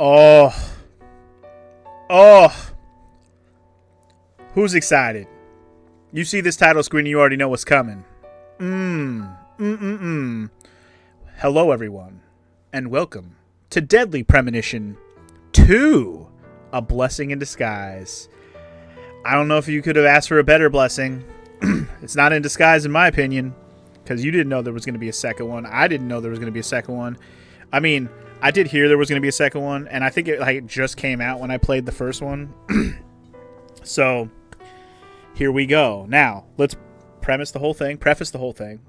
Oh. Oh. Who's excited? You see this title screen, you already know what's coming. Hello, everyone, and welcome to Deadly Premonition 2, A Blessing in Disguise. I don't know if you could have asked for a better blessing. It's not in disguise, in my opinion, because you didn't know there was going to be a second one. I didn't know there was going to be a second one. I mean, I did hear there was going to be a second one, and I think it just came out when I played the first one. So, here we go. Now, let's preface the whole thing.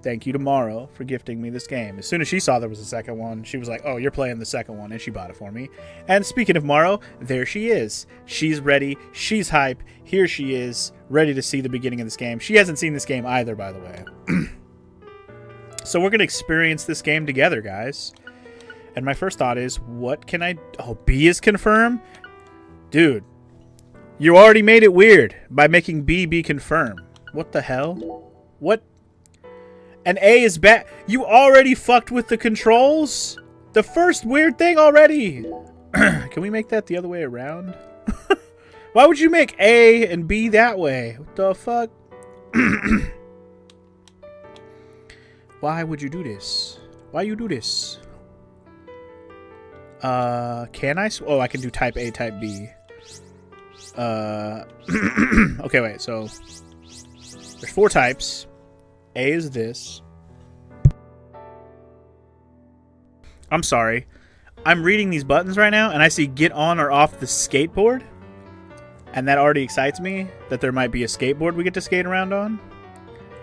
Thank you to Morrow for gifting me this game. As soon as she saw there was a second one, she was like, oh, you're playing the second one, and she bought it for me. And speaking of Morrow, there she is. She's ready. She's hype. Here she is, ready to see the beginning of this game. She hasn't seen this game either, by the way. So we're going to experience this game together, guys. And my first thought is, what can I... Oh, B is confirmed? Dude, you already made it weird by making B be confirmed. What the hell? What? And A is bad. You already fucked with the controls? The first weird thing already. Can we make that the other way around? Why would you make A and B that way? What the fuck? Why would you do this? Why you do this? Can I? Oh, I can do type A, type B. Okay, wait. So there's 4 types. A is this. I'm sorry. I'm reading these buttons right now, and I see get on or off the skateboard. And that already excites me that there might be a skateboard we get to skate around on.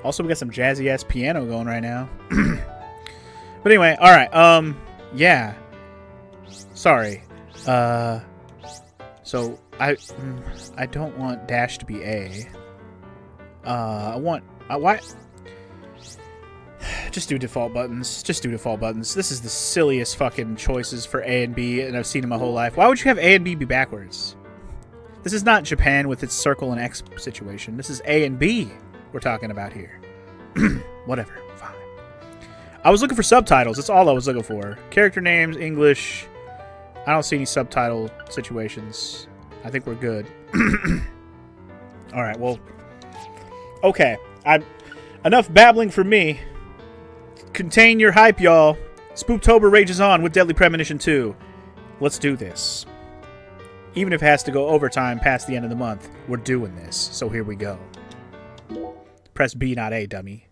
Also, we got some jazzy-ass piano going right now. But anyway, alright. Yeah. Sorry. So, I don't want dash to be A. I want... why... Just do default buttons. Just do default buttons. This is the silliest fucking choices for A and B, and I've seen in my whole life. Why would you have A and B be backwards? This is not Japan with its circle and X situation. This is A and B we're talking about here. Whatever. Fine. I was looking for subtitles. That's all I was looking for. Character names, English. I don't see any subtitle situations. I think we're good. Alright, well. Okay. Enough babbling for me. Contain your hype, y'all. Spooktober rages on with Deadly Premonition 2. Let's do this. Even if it has to go overtime past the end of the month, we're doing this. So here we go. Press B, not A, dummy.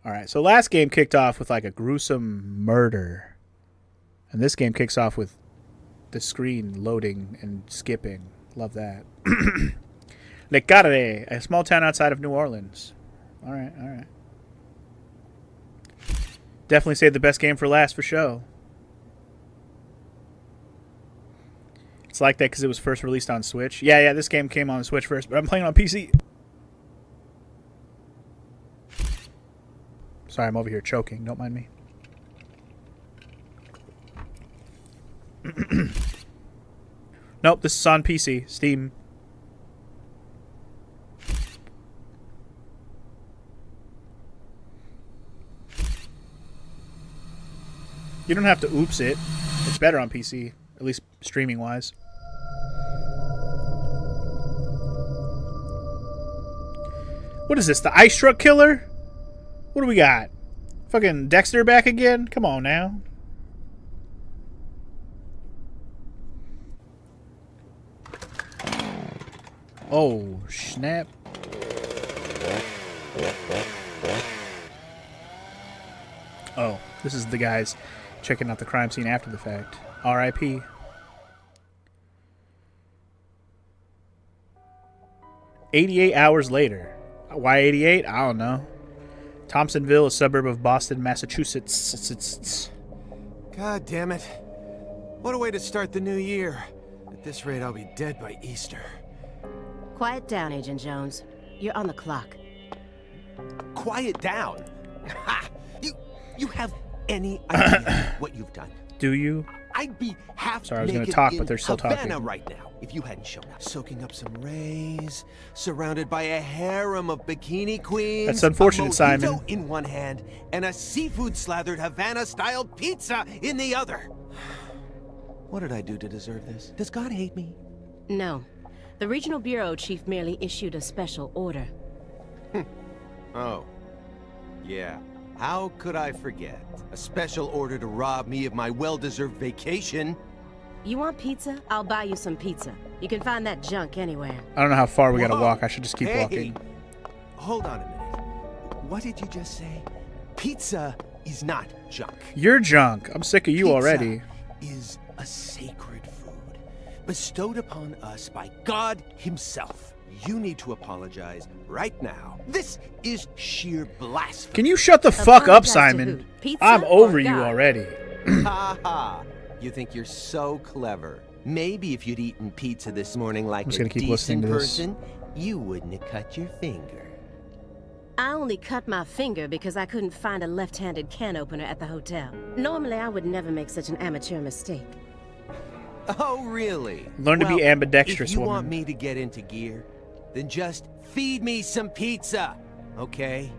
Alright, so last game kicked off with like a gruesome murder. And this game kicks off with the screen loading and skipping. Love that. Le Carre, a small town outside of New Orleans. Alright, alright. Definitely saved the best game for last for show. It's like that because it was first released on Switch. Yeah, this game came on Switch first, but I'm playing on PC. Sorry, I'm over here choking. Don't mind me. Nope, this is on PC. Steam. You don't have to oops it. It's better on PC, at least streaming-wise. What is this, the ice truck killer? What do we got? Fucking Dexter back again? Come on now. Oh, snap. Oh, this is the guys checking out the crime scene after the fact. R.I.P. "88 hours later." Why 88? I don't know. Thompsonville, a suburb of Boston, Massachusetts. God damn it. What a way to start the new year. At this rate, I'll be dead by Easter. Quiet down, Agent Jones. You're on the clock. Quiet down? Ha! You have any idea what you've done? Do you? I'd be half Sorry, I was going to talk, but they're still Havana talking. right now if you hadn't shown up. Soaking up some rays, surrounded by a harem of bikini queens. That's unfortunate, a Simon. mojito in one hand and a seafood slathered Havana-style pizza in the other. What did I do to deserve this? Does God hate me? No. The regional bureau chief merely issued a special order. Oh. Yeah. How could I forget? A special order to rob me of my well-deserved vacation. You want pizza? I'll buy you some pizza. You can find that junk anywhere. I don't know how far we gotta Whoa. walk. I should just keep Hey. walking. Hold on a minute. What did you just say? Pizza is not junk. You're junk. I'm sick of you Pizza already. is a sacred food bestowed upon us by God himself. You need to apologize right now. This is sheer blasphemy. Can you shut the fuck up, Apologize to Simon? who? Pizza I'm or over you God? already. Ha ha. You think you're so clever. Maybe if you'd eaten pizza this morning like just a gonna keep listening decent to this. person, you wouldn't have cut your finger. I only cut my finger because I couldn't find a left-handed can opener at the hotel. Normally, I would never make such an amateur mistake. Oh, really? Learn to be Well, ambidextrous, if you woman. want me to get into gear, then just feed me some pizza, okay?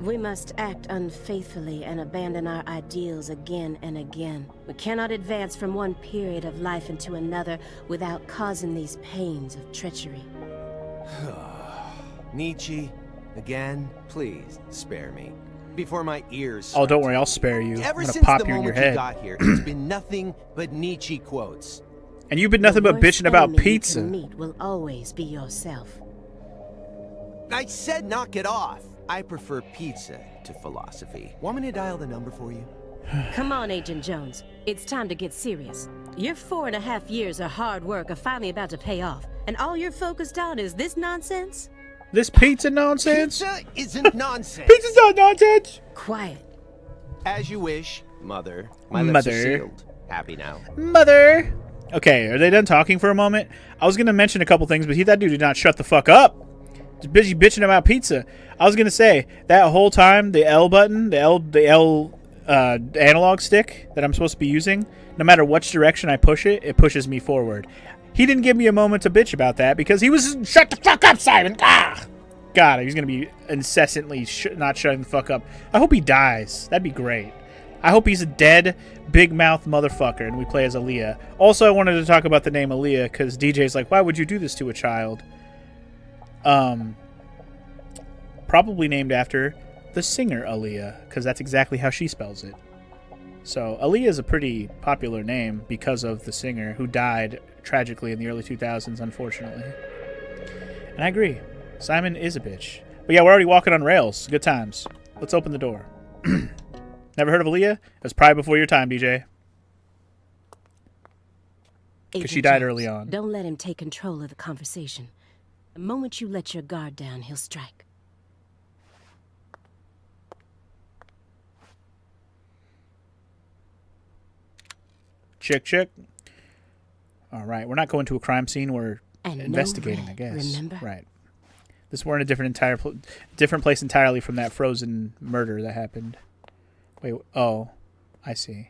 We must act unfaithfully and abandon our ideals again and again. We cannot advance from one period of life into another without causing these pains of treachery. Nietzsche, again, please spare me. Before my ears. Oh, don't worry. I'll spare you. I'm Ever gonna since pop the you in your moment you head. got here, it's been nothing but Nietzsche quotes. And you've been nothing The but worst bitching about enemy you pizza. can meet will always be yourself. I said knock it off. I prefer pizza to philosophy. Want me to dial the number for you? Come on, Agent Jones. It's time to get serious. Your 4.5 years of hard work are finally about to pay off, and all you're focused on is this nonsense? This pizza nonsense? Pizza isn't nonsense. Pizza's not nonsense! Quiet. As you wish, Mother. My lips are Mother. sealed. Happy now. Mother! Okay, are they done talking for a moment? I was gonna mention a couple things, but that dude did not shut the fuck up. Just busy bitching about pizza. I was gonna say, that whole time, the L button, the L analog stick that I'm supposed to be using, no matter which direction I push it, it pushes me forward. He didn't give me a moment to bitch about that because he was, shut the fuck up, Simon! Ah! God, he's gonna be incessantly not shutting the fuck up. I hope he dies. That'd be great. I hope he's a dead, big mouth motherfucker and we play as Aaliyah. Also, I wanted to talk about the name Aaliyah because DJ's like, why would you do this to a child? Probably named after the singer Aaliyah, because that's exactly how she spells it. So Aaliyah is a pretty popular name because of the singer who died tragically in the early 2000s, unfortunately. And I agree. Simon is a bitch. But yeah, we're already walking on rails. Good times. Let's open the door. Never heard of Aaliyah? It was probably before your time, DJ. Because she Agent died Jones, early on. Don't let him take control of the conversation. The moment you let your guard down, he'll strike. Check. All right, we're not going to a crime scene. We're And no investigating, red, I guess. remember? Right. We're in a different place entirely from that frozen murder that happened. Wait. Oh, I see.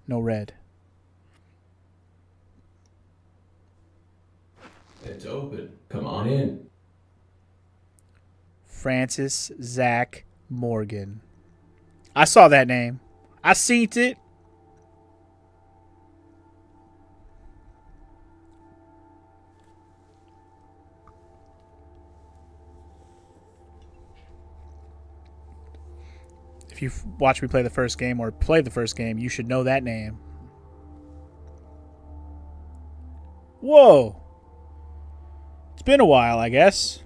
No red. It's open. Come on in. Francis Zach Morgan. I saw that name. I seen it. If you've watched me play the first game or played the first game, you should know that name. Whoa. It's been a while, I guess.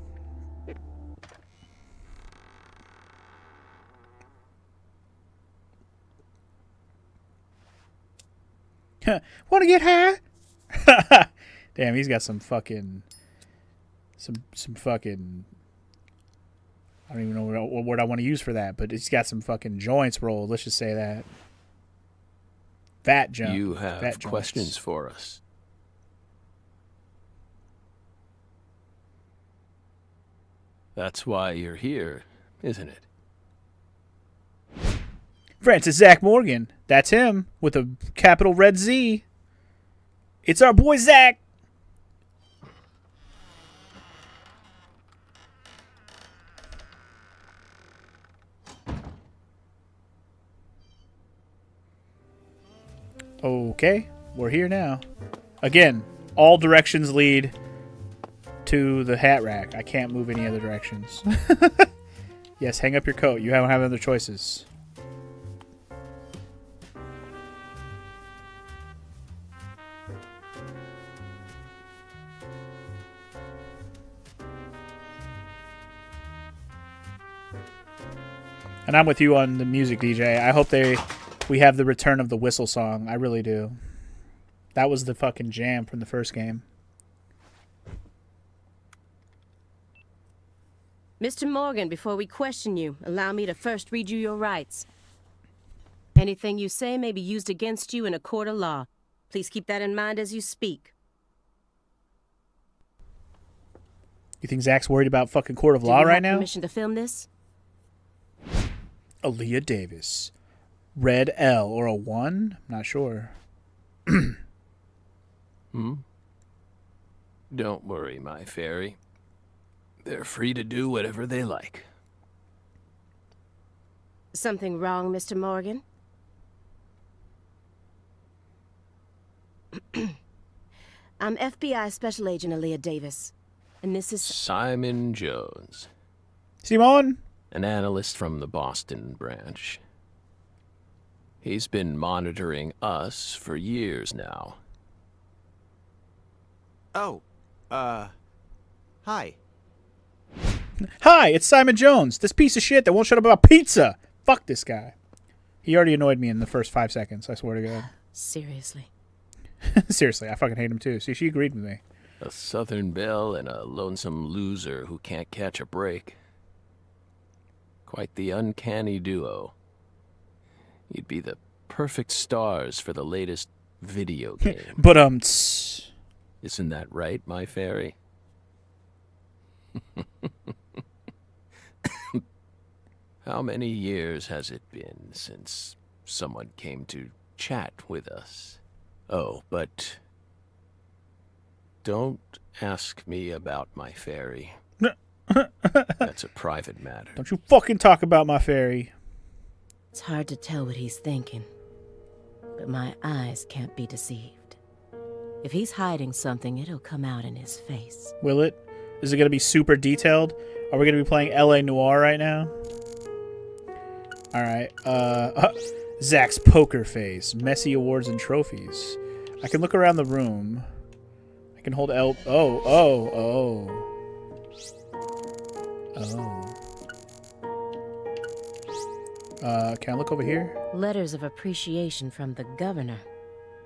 Want to get high? Damn, he's got some fucking... Some fucking... I don't even know what word I want to use for that, but he's got some fucking joints rolled. Let's just say that. Fat jump. You have Fat joints. questions for us. That's why you're here, isn't it? Francis Zach Morgan. That's him with a capital red Z. It's our boy Zach. Okay. we're here now. Again, all directions lead to the hat rack. I can't move any other directions. Yes, hang up your coat. You don't have other choices. And I'm with you on the music, DJ. I hope we have the return of the whistle song. I really do. That was the fucking jam from the first game. Mr. Morgan, before we question you, allow me to first read you your rights. Anything you say may be used against you in a court of law. Please keep that in mind as you speak. You think Zach's worried about fucking court of law right now? Permission to film this? Aaliyah Davis. Red L or a 1? I'm not sure. Don't worry, my fairy. They're free to do whatever they like. Something wrong, Mr. Morgan? I'm FBI Special Agent Aaliyah Davis, and this is... Simon Jones, Simon? an analyst from the Boston branch. He's been monitoring us for years now. Oh, hi. Hi, it's Simon Jones, this piece of shit that won't shut up about pizza. Fuck this guy. He already annoyed me in the first 5 seconds, I swear to God. Seriously. Seriously, I fucking hate him too. See, she agreed with me. A Southern belle and a lonesome loser who can't catch a break. Quite the uncanny duo. You'd be the perfect stars for the latest video game. But, Isn't that right, my fairy? How many years has it been since someone came to chat with us? Oh, but don't ask me about my fairy. That's a private matter. don't you fucking talk about my fairy. It's hard to tell what he's thinking, but my eyes can't be deceived. If he's hiding something, it'll come out in his face. Will it? Is it going to be super detailed? Are we going to be playing LA Noire right now? Alright. Zach's poker face. Messy awards and trophies. I can look around the room. I can hold L... Oh. Can I look over here? Letters of appreciation from the governor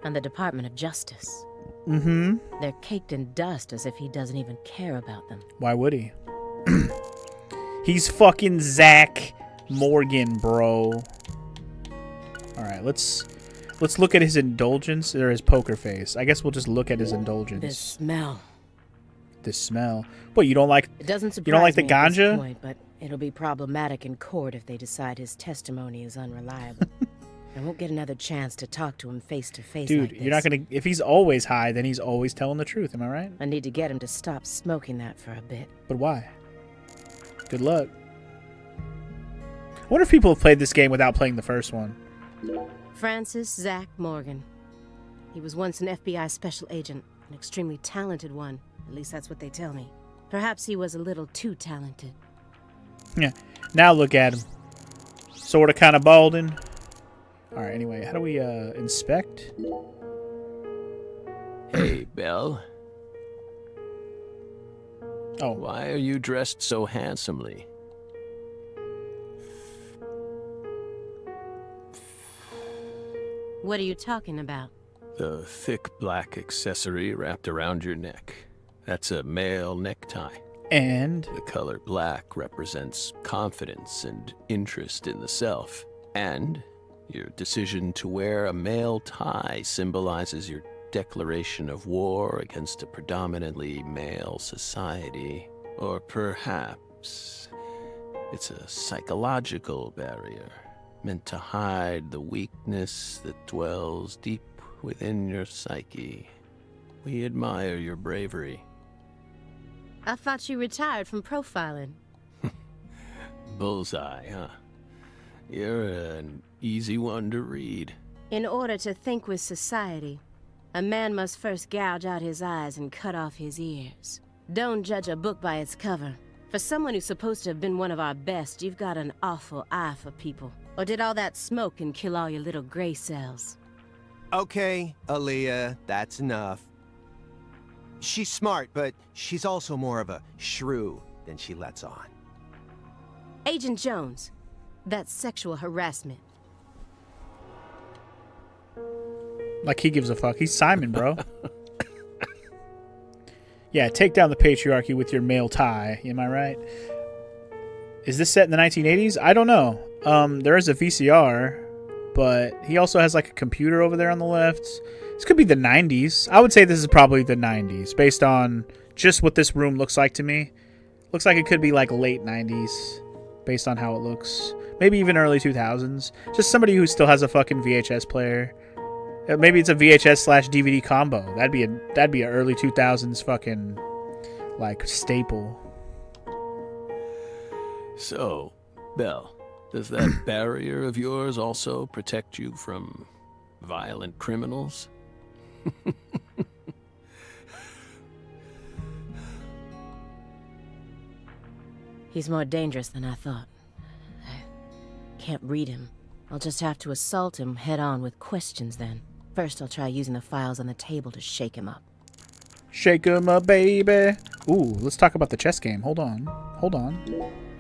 and the Department of Justice. Mm-hmm. They're caked in dust as if he doesn't even care about them. Why would he? He's fucking Zach Morgan, bro. Alright, let's look at his indulgence or his poker face. I guess we'll just look at his indulgence. This smell. This smell. What, you don't like... It doesn't surprise You don't like the me at this ganja? point, but it'll be problematic in court if they decide his testimony is unreliable. I won't get another chance to talk to him face to face. Dude, like you're not gonna... If he's always high, then he's always telling the truth. Am I right? I need to get him to stop smoking that for a bit. But why? Good luck. I wonder if people have played this game without playing the first one. Francis Zach Morgan. He was once an FBI special agent, an extremely talented one. At least that's what they tell me. Perhaps he was a little too talented. Yeah. Now look at him. Sorta kinda balding. Alright, anyway, how do we inspect? Hey, Belle. Oh. Why are you dressed so handsomely? What are you talking about? The thick black accessory wrapped around your neck. That's a male necktie. And The color black represents confidence and interest in the self. And your decision to wear a male tie symbolizes your declaration of war against a predominantly male society. Or perhaps it's a psychological barrier meant to hide the weakness that dwells deep within your psyche. We admire your bravery. I thought you retired from profiling. Bullseye, huh? You're an easy one to read. In order to think with society, A man must first gouge out his eyes and cut off his ears. Don't judge a book by its cover. For someone who's supposed to have been one of our best, you've got an awful eye for people. Or did all that smoke and kill all your little gray cells? Okay, Aaliyah, that's enough. She's smart, but she's also more of a shrew than she lets on. Agent Jones, that's sexual harassment. Like he gives a fuck. He's Simon, bro. Yeah, take down the patriarchy with your male tie. Am I right? Is this set in the 1980s? I don't know. There is a VCR, but he also has like a computer over there on the left. This could be the 90s. I would say this is probably the 90s, based on just what this room looks like to me. Looks like it could be like late 90s, based on how it looks. Maybe even early 2000s. Just somebody who still has a fucking VHS player. Maybe it's a VHS/DVD combo. That'd be a early 2000s fucking like staple. So, Belle, does that barrier of yours also protect you from violent criminals? He's more dangerous than I thought. I can't read him. I'll just have to assault him head on with questions then. First, I'll try using the files on the table to shake him up. Shake him up, baby. Ooh, let's talk about the chess game. Hold on.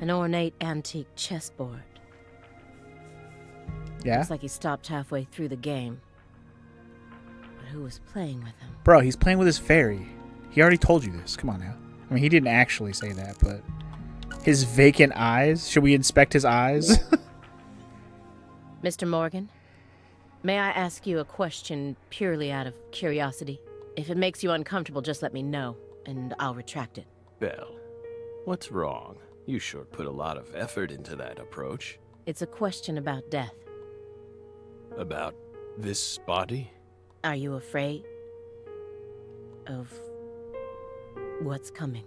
An ornate antique chessboard. Yeah? Looks like he stopped halfway through the game. But who was playing with him? Bro, he's playing with his fairy. He already told you this. Come on now. I mean, he didn't actually say that, but... His vacant eyes? Should we inspect his eyes? Mr. Morgan, may I ask you a question purely out of curiosity? If it makes you uncomfortable, just let me know, and I'll retract it. Belle, what's wrong? You sure put a lot of effort into that approach. It's a question about death. About this body? Are you afraid of what's coming?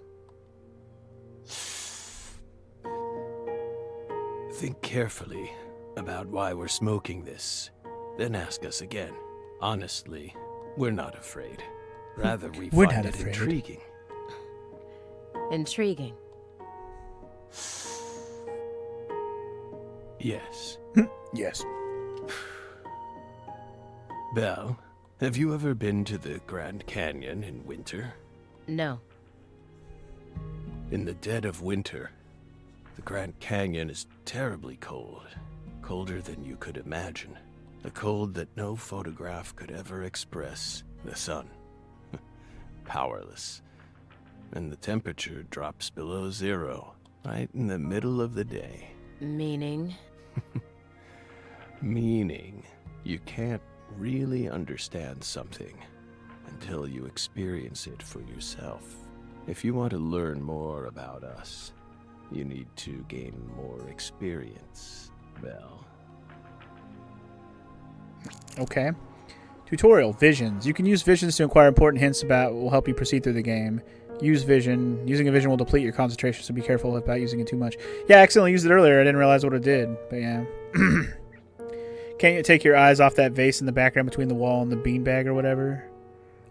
Think carefully about why we're smoking this. Then ask us again. Honestly, we're not afraid. Rather, we We're find not it afraid. intriguing. Intriguing. Yes. Yes. Belle, have you ever been to the Grand Canyon in winter? No. In the dead of winter, the Grand Canyon is terribly cold. Colder than you could imagine. A cold that no photograph could ever express. The sun. Powerless. And the temperature drops below zero, right in the middle of the day. Meaning? Meaning, you can't really understand something until you experience it for yourself. If you want to learn more about us, you need to gain more experience, Belle. Okay. Tutorial. Visions. You can use visions to acquire important hints about what will help you proceed through the game. Use vision. Using a vision will deplete your concentration, so be careful about using it too much. Yeah, I accidentally used it earlier. I didn't realize what it did, but yeah. Can't you take your eyes off that vase in the background between the wall and the beanbag or whatever?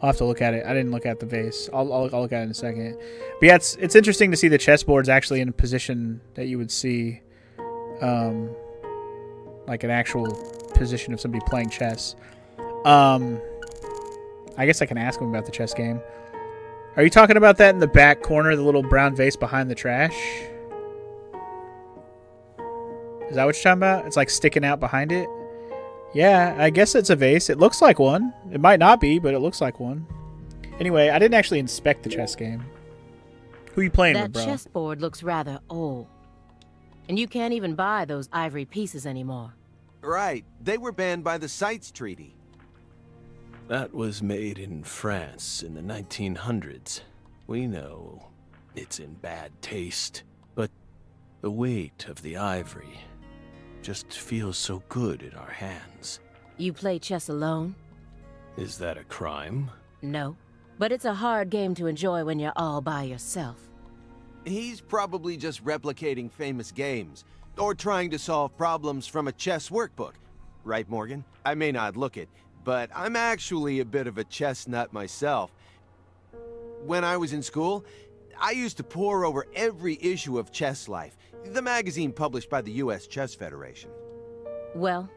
I'll have to look at it. I didn't look at the vase. I'll look at it in a second. But yeah, it's interesting to see the chessboard's actually in a position that you would see, like an actual position of somebody playing chess. I guess I can ask him about the chess game. Are you talking about that in the back corner, the little brown vase behind the trash? Is that what you're talking about? It's like sticking out behind it? Yeah, I guess it's a vase. It looks like one. It might not be, but it looks like one. Anyway, I didn't actually inspect the chess game. Who you playing with, bro? That chessboard looks rather old. And you can't even buy those ivory pieces anymore. Right. They were banned by the CITES Treaty. That was made in France in the 1900s. We know it's in bad taste, but the weight of the ivory just feels so good in our hands. You play chess alone? Is that a crime? No. But it's a hard game to enjoy when you're all by yourself. He's probably just replicating famous games, or trying to solve problems from a chess workbook. Right, Morgan? I may not look it, but I'm actually a bit of a chess nut myself. When I was in school, I used to pore over every issue of Chess Life, the magazine published by the U.S. Chess Federation. Well,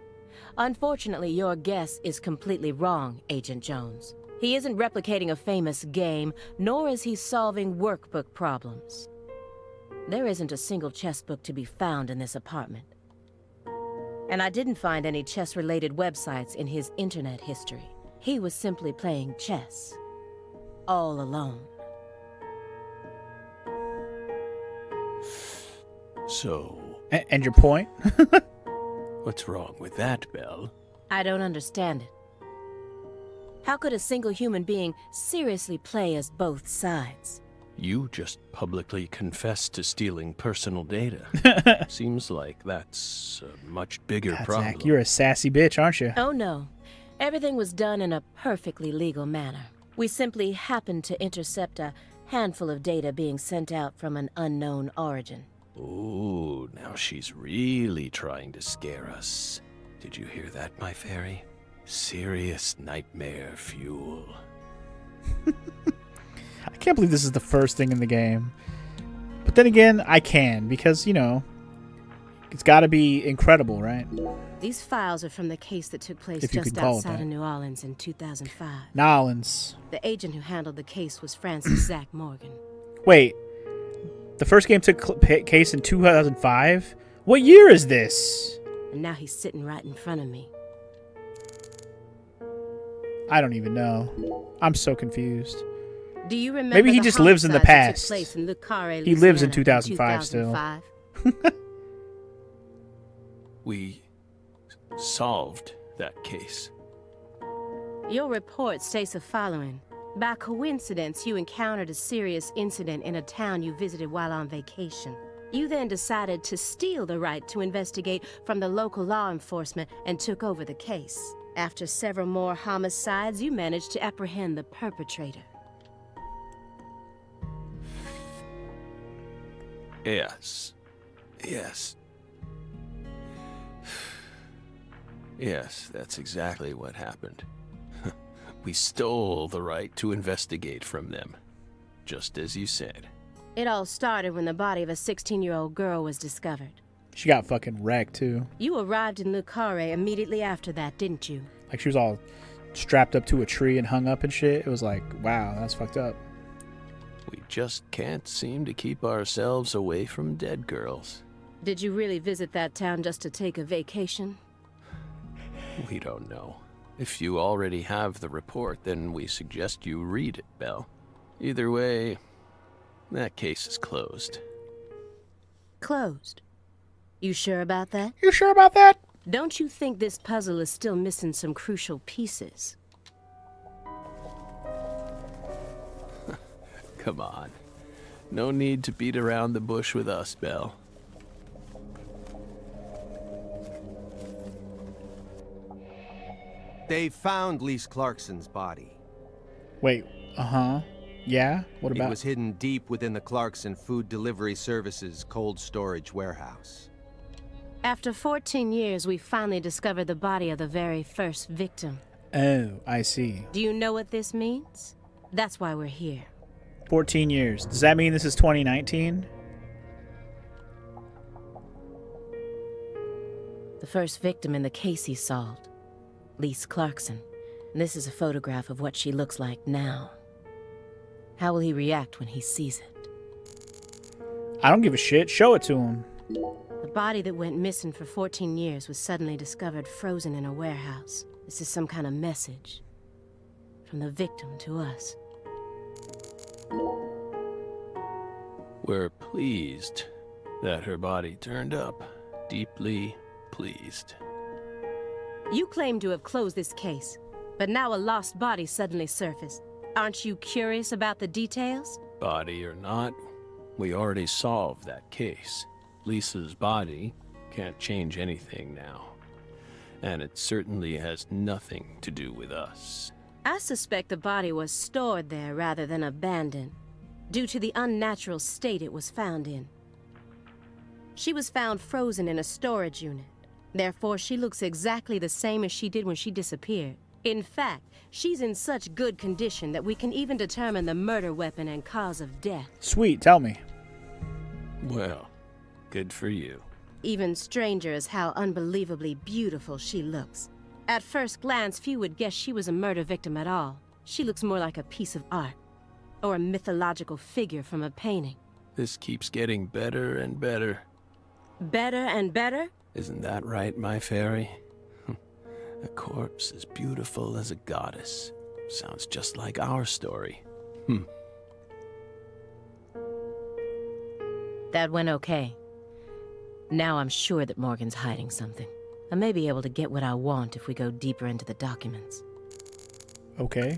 unfortunately, your guess is completely wrong, Agent Jones. He isn't replicating a famous game, nor is he solving workbook problems. There isn't a single chess book to be found in this apartment. And I didn't find any chess-related websites in his internet history. He was simply playing chess. All alone. So, And your point? what's wrong with that, Belle? I don't understand it. How could a single human being seriously play as both sides? You just publicly confessed to stealing personal data. Seems like that's a much bigger God, problem. Zach, you're a sassy bitch, aren't you? Oh no. Everything was done in a perfectly legal manner. We simply happened to intercept a handful of data being sent out from an unknown origin. Ooh, now she's really trying to scare us. Did you hear that, my fairy? Serious nightmare fuel. I can't believe this is the first thing in the game. But then again, I can, because, you know, it's got to be incredible, right? These files are from the case that took place If you just could call it outside that. of New Orleans in 2005. Nolans. The agent who handled the case was Francis Zach Morgan. Wait, the first game took case in 2005? What year is this? And now he's sitting right in front of me. I don't even know. I'm so confused. Do you remember Maybe he the just lives in the homicide that past. Took place in Le Carré, He lives in Louisiana 2005 still. 2005? We solved that case. Your report states the following. By coincidence, you encountered a serious incident in a town you visited while on vacation. You then decided to steal the right to investigate from the local law enforcement and took over the case. After several more homicides, you managed to apprehend the perpetrator. Yes. Yes. Yes, that's exactly what happened. We stole the right to investigate from them, just as you said. It all started when the body of a 16-year-old girl was discovered. She got fucking wrecked, too. You arrived in Le Carré immediately after that, didn't you? Like, she was all strapped up to a tree and hung up and shit. It was like, wow, that's fucked up. We just can't seem to keep ourselves away from dead girls. Did you really visit that town just to take a vacation? We don't know. If you already have the report, then we suggest you read it, Belle. Either way, that case is closed. Closed. You sure about that? You sure about that? Don't you think this puzzle is still missing some crucial pieces? Come on. No need to beat around the bush with us, Belle. They found Lise Clarkson's body. Wait, uh-huh. Yeah? What It about... was hidden deep within the Clarkson Food Delivery Services cold storage warehouse. After 14 years, we finally discovered the body of the very first victim. Oh, I see. Do you know what this means? That's why we're here. 14 years. Does that mean this is 2019? The first victim in the case he solved. Lise Clarkson. And this is a photograph of what she looks like now. How will he react when he sees it? I don't give a shit. Show it to him. The body that went missing for 14 years was suddenly discovered frozen in a warehouse. This is some kind of message. From the victim to us. We're pleased that her body turned up. Deeply pleased. You claim to have closed this case, but now a lost body suddenly surfaced. Aren't you curious about the details? Body or not, we already solved that case. Lisa's body can't change anything now. And it certainly has nothing to do with us. I suspect the body was stored there rather than abandoned, due to the unnatural state it was found in. She was found frozen in a storage unit. Therefore, she looks exactly the same as she did when she disappeared. In fact, she's in such good condition that we can even determine the murder weapon and cause of death. Sweet, tell me. Well, good for you. Even stranger is how unbelievably beautiful she looks. At first glance, few would guess she was a murder victim at all. She looks more like a piece of art, or a mythological figure from a painting. This keeps getting better and better. Better and better? Isn't that right, my fairy? A corpse as beautiful as a goddess. Sounds just like our story. That went okay. Now I'm sure that Morgan's hiding something. I may be able to get what I want if we go deeper into the documents. Okay.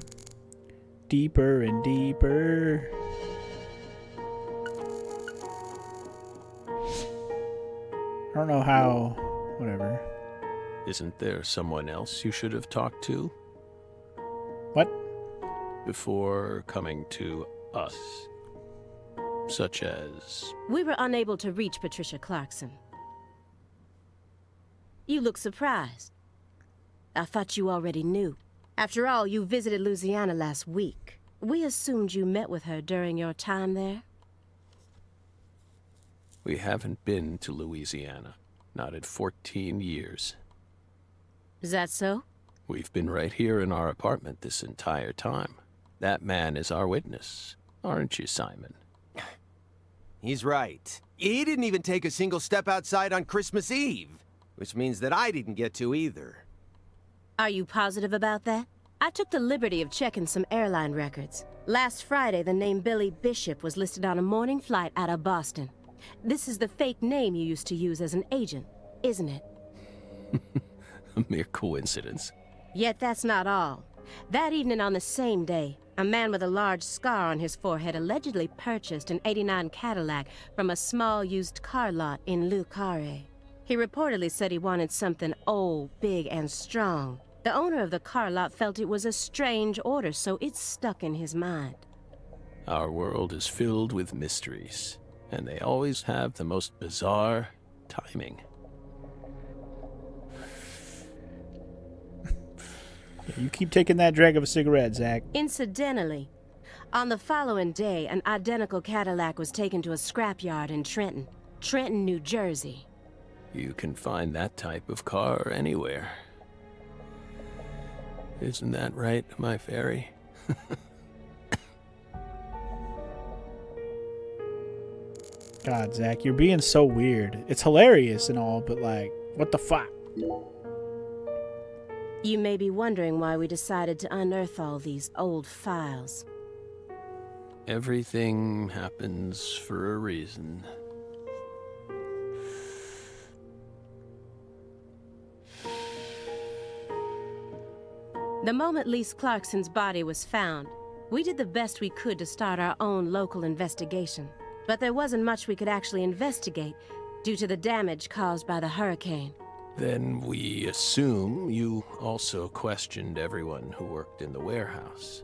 Deeper and deeper. I don't know how... Whatever. Isn't there someone else you should have talked to? What? Before coming to us. Such as... We were unable to reach Patricia Clarkson. You look surprised. I thought you already knew. After all, you visited Louisiana last week. We assumed you met with her during your time there. We haven't been to Louisiana. Not in 14 years. Is that so? We've been right here in our apartment this entire time. That man is our witness. Aren't you, Simon? He's right. He didn't even take a single step outside on Christmas Eve, which means that I didn't get to either. Are you positive about that? I took the liberty of checking some airline records. Last Friday, the name Billy Bishop was listed on a morning flight out of Boston. This is the fake name you used to use as an agent, isn't it? A mere coincidence. Yet that's not all. That evening on the same day, a man with a large scar on his forehead allegedly purchased an '89 Cadillac from a small used car lot in Le Carré. He reportedly said he wanted something old, big, and strong. The owner of the car lot felt it was a strange order, so it stuck in his mind. Our world is filled with mysteries, and they always have the most bizarre timing. You keep taking that drag of a cigarette, Zach. Incidentally, on the following day, an identical Cadillac was taken to a scrapyard in Trenton, New Jersey. You can find that type of car anywhere. Isn't that right, my fairy? God, Zach, you're being so weird. It's hilarious and all, but like, what the fuck? You may be wondering why we decided to unearth all these old files. Everything happens for a reason. The moment Lise Clarkson's body was found, we did the best we could to start our own local investigation. But there wasn't much we could actually investigate due to the damage caused by the hurricane. Then we assume you also questioned everyone who worked in the warehouse.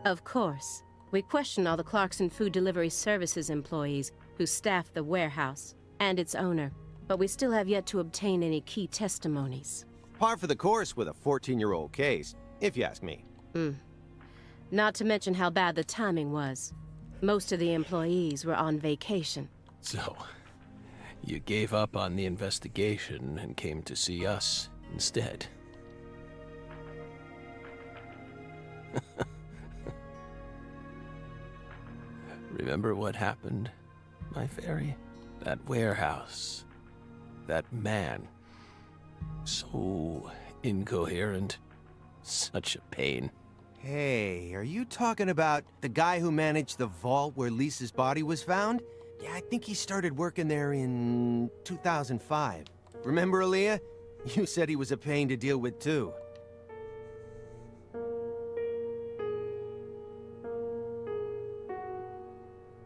Of course. We questioned all the Clarkson Food Delivery Services employees who staffed the warehouse and its owner, but we still have yet to obtain any key testimonies. Par for the course with a 14-year-old case, if you ask me. Not to mention how bad the timing was. Most of the employees were on vacation. So, you gave up on the investigation and came to see us instead. Remember what happened, my fairy? That warehouse. That man. So incoherent. Such a pain. Hey, are you talking about the guy who managed the vault where Lisa's body was found? Yeah, I think he started working there in 2005. Remember, Aaliyah? You said he was a pain to deal with, too.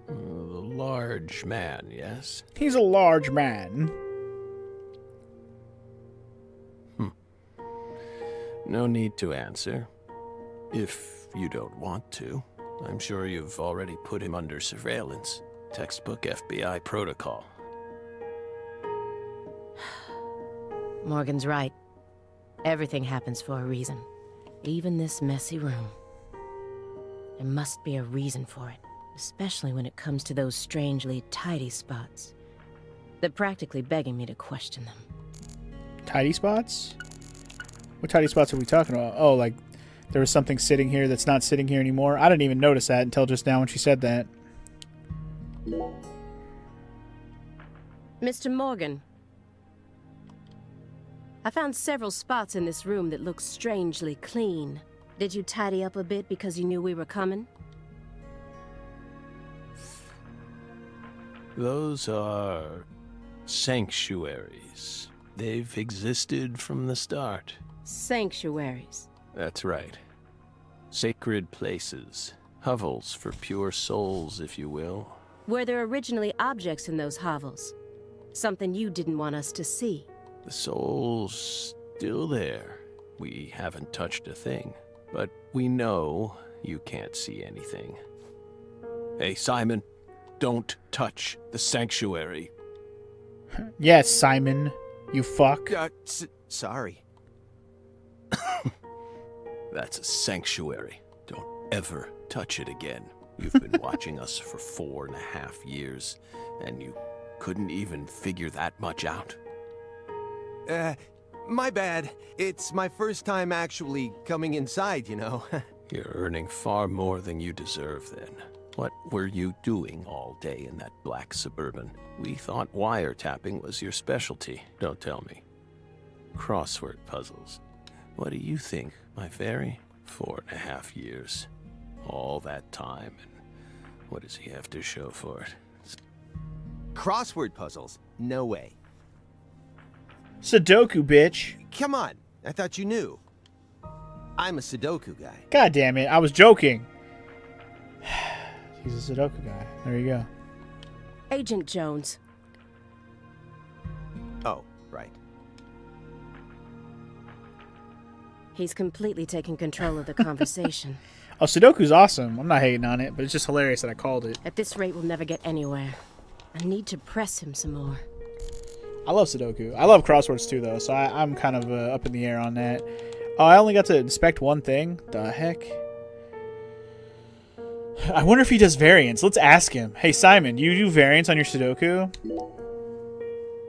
The large man, yes? He's a large man. No need to answer. If you don't want to. I'm sure you've already put him under surveillance. Textbook FBI protocol. Morgan's right. Everything happens for a reason. Even this messy room. There must be a reason for it, especially when it comes to those strangely tidy spots. They're practically begging me to question them. Tidy spots? What tidy spots are we talking about? Oh, like there was something sitting here that's not sitting here anymore? I didn't even notice that until just now when she said that. Mr. Morgan. I found several spots in this room that look strangely clean. Did you tidy up a bit because you knew we were coming? Those are sanctuaries. They've existed from the start. Sanctuaries. That's right. Sacred places. Hovels for pure souls, if you will. Were there originally objects in those hovels? Something you didn't want us to see? The soul's still there. We haven't touched a thing. But we know you can't see anything. Hey, Simon, don't touch the sanctuary. Yes, Simon. You fuck. Sorry. That's a sanctuary. Don't ever touch it again. You've been watching us for 4.5 years, and you couldn't even figure that much out. My bad. It's my first time actually coming inside, you know. You're earning far more than you deserve then. What were you doing all day in that black Suburban? We thought wiretapping was your specialty. Don't tell me. Crossword puzzles. What do you think, my fairy? 4.5 years. All that time, and what does he have to show for it? Crossword puzzles? No way. Sudoku, bitch. Come on. I thought you knew. I'm a Sudoku guy. God damn it. I was joking. He's a Sudoku guy. There you go. Agent Jones. Oh, right. He's completely taken control of the conversation. Oh, Sudoku's awesome. I'm not hating on it, but it's just hilarious that I called it. At this rate, we'll never get anywhere. I need to press him some more. I love Sudoku. I love crosswords too, though, so I'm kind of up in the air on that. Oh, I only got to inspect one thing. The heck? I wonder if he does variants. Let's ask him. Hey, Simon, you do variants on your Sudoku?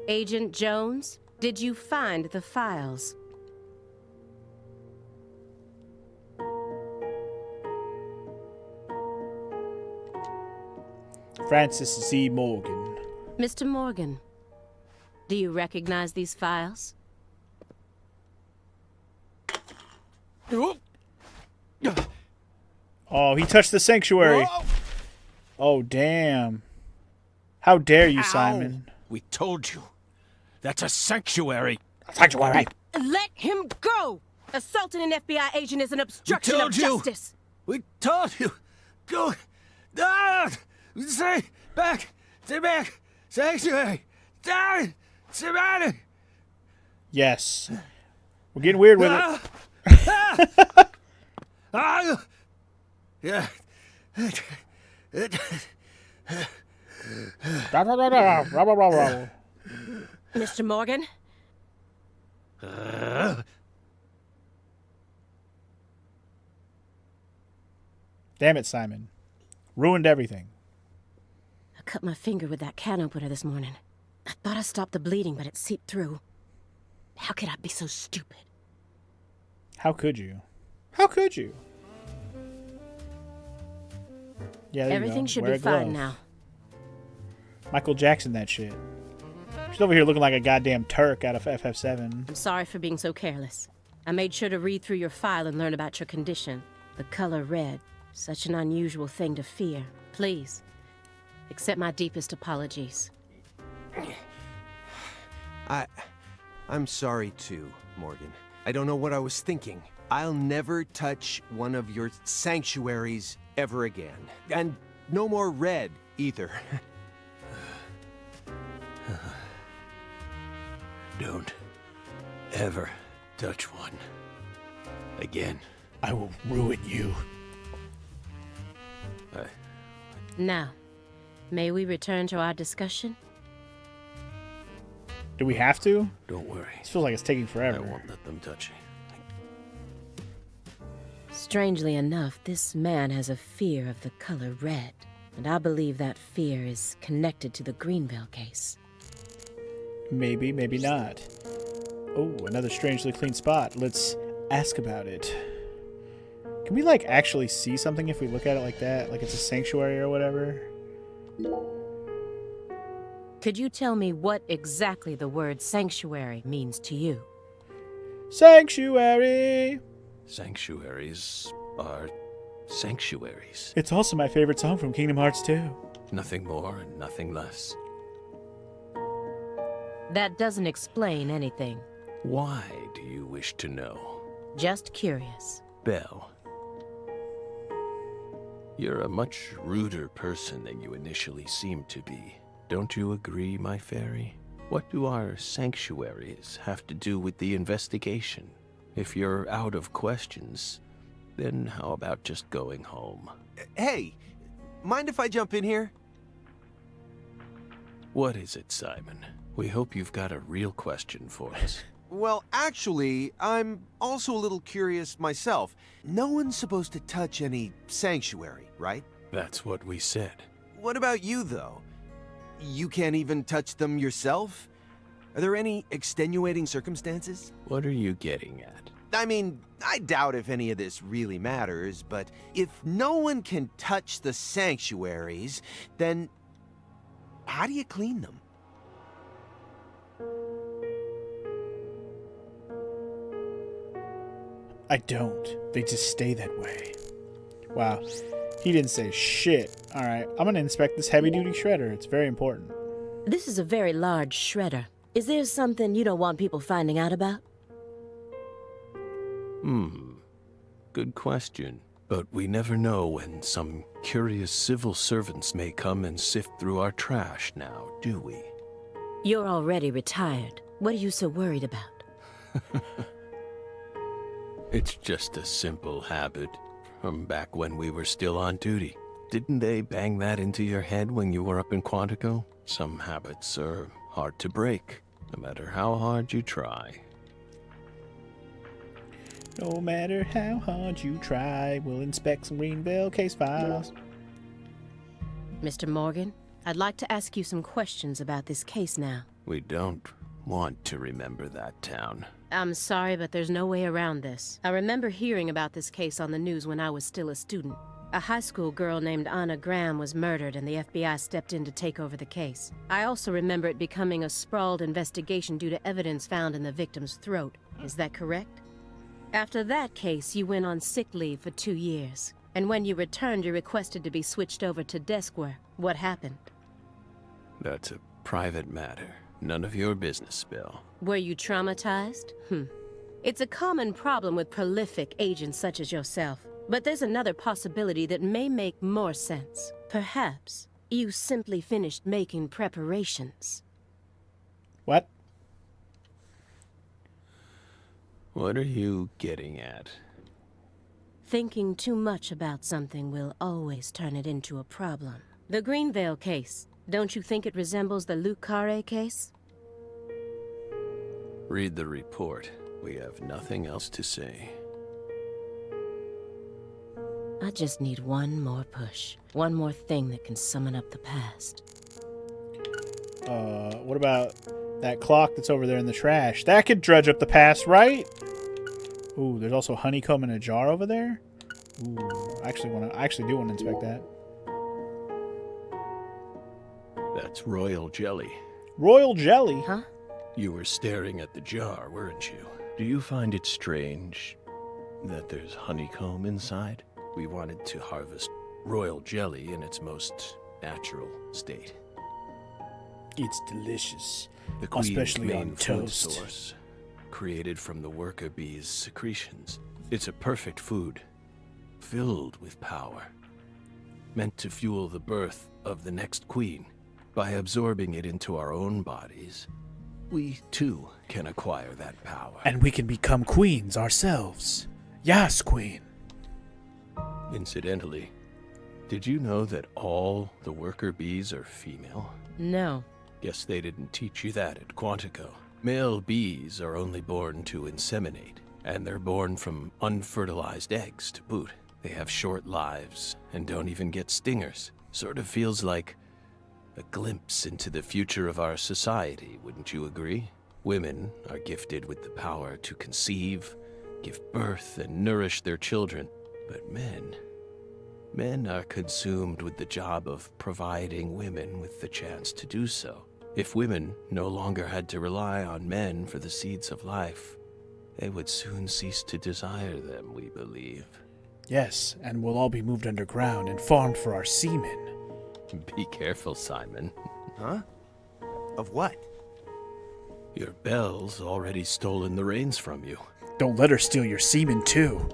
Agent Jones, did you find the files? Francis Z. Morgan. Mr. Morgan, do you recognize these files? Oh, he touched the sanctuary. Whoa! Oh, damn. How dare you, Ow. Simon? We told you. That's a sanctuary. Sanctuary. Let him go! Assaulting an FBI agent is an obstruction of told you. justice. We told you. Go. Stay back. Stay back. Sanctuary. Down. Savannah. Yes. We're getting weird with it. Yeah. Mr. Morgan? Damn it, Simon. Ruined everything. I cut my finger with that can opener this morning. I thought I stopped the bleeding, but it seeped through. How could I be so stupid? How could you? How could you? Yeah, there Everything you go. should Wear be a glove. fine now. Michael Jackson, that shit. She's over here looking like a goddamn Turk out of FF7. I'm sorry for being so careless. I made sure to read through your file and learn about your condition. The color red. Such an unusual thing to fear. Please, accept my deepest apologies. I'm sorry too, Morgan. I don't know what I was thinking. I'll never touch one of your sanctuaries ever again. And no more red either. Don't ever touch one again. I will ruin you. Now, may we return to our discussion? Do we have to? Don't worry. This feels like it's taking I forever. won't let them touch you. Strangely enough, this man has a fear of the color red, and I believe that fear is connected to the Greenville case. Maybe, maybe not. Oh, another strangely clean spot. Let's ask about it. Can we, like, actually see something if we look at it like that? Like it's a sanctuary or whatever? Could you tell me what exactly the word sanctuary means to you? Sanctuary! Sanctuaries are sanctuaries. It's also my favorite song from Kingdom Hearts 2. Nothing more and nothing less. That doesn't explain anything. Why do you wish to know? Just curious. Belle, you're a much ruder person than you initially seemed to be. Don't you agree, my fairy? What do our sanctuaries have to do with the investigation? If you're out of questions, then how about just going home? Hey, mind if I jump in here? What is it, Simon? We hope you've got a real question for us. Well, actually, I'm also a little curious myself. No one's supposed to touch any sanctuary, right? That's what we said. What about you, though? You can't even touch them yourself? Are there any extenuating circumstances? What are you getting at? I mean, I doubt if any of this really matters, but if no one can touch the sanctuaries, then how do you clean them? I don't. They just stay that way. Wow. He didn't say shit. Alright, I'm gonna inspect this heavy-duty shredder. It's very important. This is a very large shredder. Is there something you don't want people finding out about? Good question. But we never know when some curious civil servants may come and sift through our trash now, do we? You're already retired. What are you so worried about? It's just a simple habit from back when we were still on duty. Didn't they bang that into your head when you were up in Quantico? Some habits are hard to break, no matter how hard you try. No matter how hard you try, we'll inspect some Greenville case files. Mr. Morgan, I'd like to ask you some questions about this case now. We don't want to remember that town. I'm sorry, but there's no way around this. I remember hearing about this case on the news when I was still a student. A high school girl named Anna Graham was murdered and the FBI stepped in to take over the case. I also remember it becoming a sprawled investigation due to evidence found in the victim's throat. Is that correct? After that case, you went on sick leave for 2 years. And when you returned, you requested to be switched over to desk work. What happened? That's a private matter. None of your business, Bill. Were you traumatized? It's a common problem with prolific agents such as yourself. But there's another possibility that may make more sense. Perhaps you simply finished making preparations. What? What are you getting at? Thinking too much about something will always turn it into a problem. The Greenvale case. Don't you think it resembles the Luke Carre case? Read the report. We have nothing else to say. I just need one more push. One more thing that can summon up the past. What about that clock that's over there in the trash? That could dredge up the past, right? Ooh, there's also honeycomb in a jar over there. Ooh, I actually do want to inspect that. That's royal jelly. Royal jelly? Huh? You were staring at the jar, weren't you? Do you find it strange that there's honeycomb inside? We wanted to harvest royal jelly in its most natural state. It's delicious. The queen's Especially main on food toast. source, created from the worker bee's secretions. It's a perfect food, filled with power, meant to fuel the birth of the next queen. By absorbing it into our own bodies, we too can acquire that power. And we can become queens ourselves. Yes, queen. Incidentally, did you know that all the worker bees are female? No. Guess they didn't teach you that at Quantico. Male bees are only born to inseminate. And they're born from unfertilized eggs to boot. They have short lives and don't even get stingers. Sort of feels like a glimpse into the future of our society, wouldn't you agree? Women are gifted with the power to conceive, give birth, and nourish their children. But men are consumed with the job of providing women with the chance to do so. If women no longer had to rely on men for the seeds of life, they would soon cease to desire them, we believe. Yes, and we'll all be moved underground and farmed for our semen. Be careful, Simon. Huh? Of what? Your Belle's already stolen the reins from you. Don't let her steal your semen, too.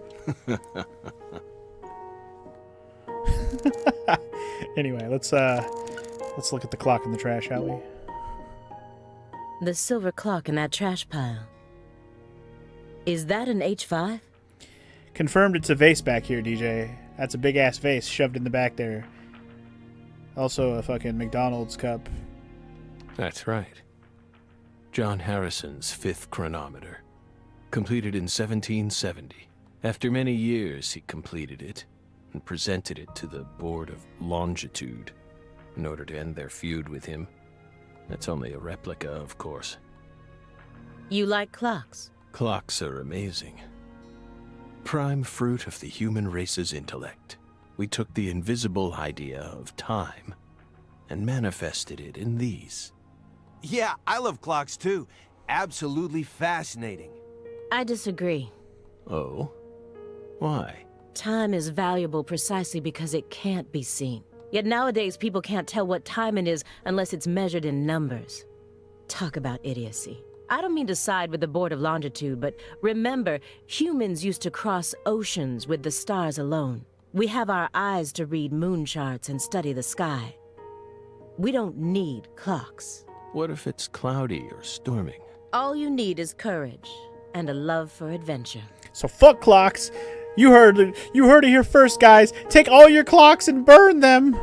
Anyway, let's look at the clock in the trash, shall we? The silver clock in that trash pile. Is that an H5? Confirmed it's a vase back here, DJ. That's a big-ass vase shoved in the back there. Also a fucking McDonald's cup. That's right. John Harrison's 5th chronometer. Completed in 1770. After many years, he completed it and presented it to the Board of Longitude in order to end their feud with him. That's only a replica, of course. You like clocks? Clocks are amazing. Prime fruit of the human race's intellect. We took the invisible idea of time and manifested it in these. Yeah, I love clocks too. Absolutely fascinating. I disagree. Oh? Why? Time is valuable precisely because it can't be seen. Yet nowadays people can't tell what time it is unless it's measured in numbers. Talk about idiocy. I don't mean to side with the Board of Longitude, but remember, humans used to cross oceans with the stars alone. We have our eyes to read moon charts and study the sky. We don't need clocks. What if it's cloudy or storming? All you need is courage and a love for adventure. So fuck clocks. You heard it here first, guys. Take all your clocks and burn them.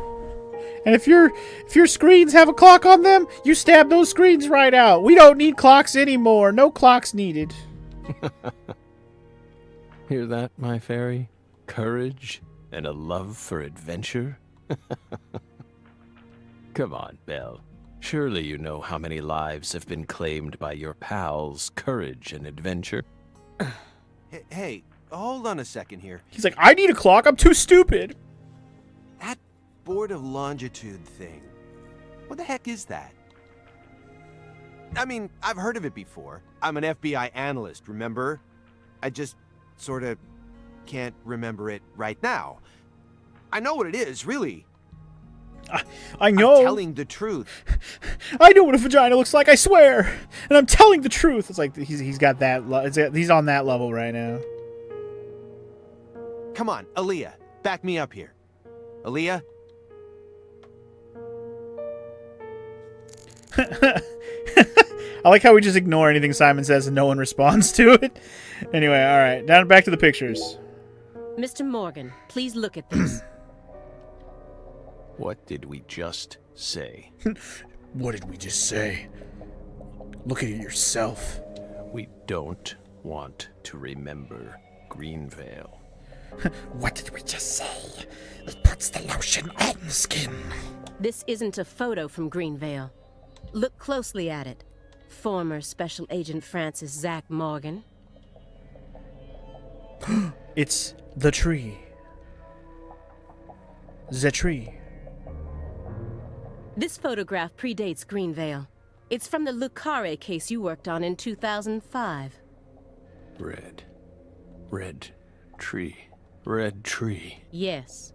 And if your screens have a clock on them, you stab those screens right out. We don't need clocks anymore. No clocks needed. Hear that, my fairy? Courage and a love for adventure? Come on, Belle. Surely you know how many lives have been claimed by your pals' courage and adventure. Hey, hold on a second here. He's like, I need a clock. I'm too stupid. That Board of Longitude thing. What the heck is that? I mean, I've heard of it before. I'm an FBI analyst, remember? I just sort of can't remember it right now. I know what it is, really. I know. I'm telling the truth. I know what a vagina looks like, I swear. And I'm telling the truth. It's like he's got that. He's on that level right now. Come on, Aaliyah, back me up here. Aaliyah? I like how we just ignore anything Simon says and no one responds to it. Anyway, all right. Back to the pictures. Mr. Morgan, please look at this. What did we just say? What did we just say? Look at it yourself. We don't want to remember Greenvale. What did we just say? It puts the lotion on the skin. This isn't a photo from Greenvale. Look closely at it. Former Special Agent Francis Zach Morgan. It's the tree. The tree. This photograph predates Greenvale. It's from the Lucare case you worked on in 2005. Red tree. Red tree. Yes.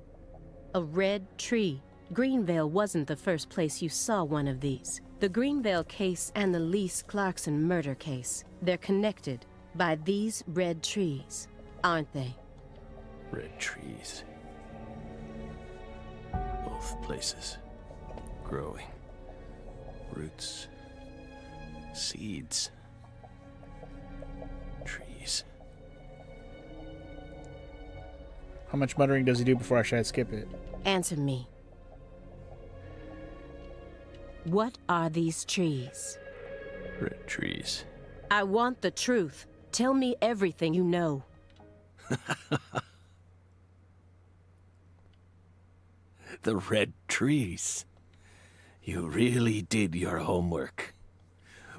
A red tree. Greenvale wasn't the first place you saw one of these. The Greenvale case and the Lise Clarkson murder case. They're connected by these red trees, aren't they? Red trees. Both places. Growing. Roots. Seeds. Trees. How much muttering does he do before I should skip it? Answer me. What are these trees? Red trees. I want the truth. Tell me everything you know. The red trees. You really did your homework.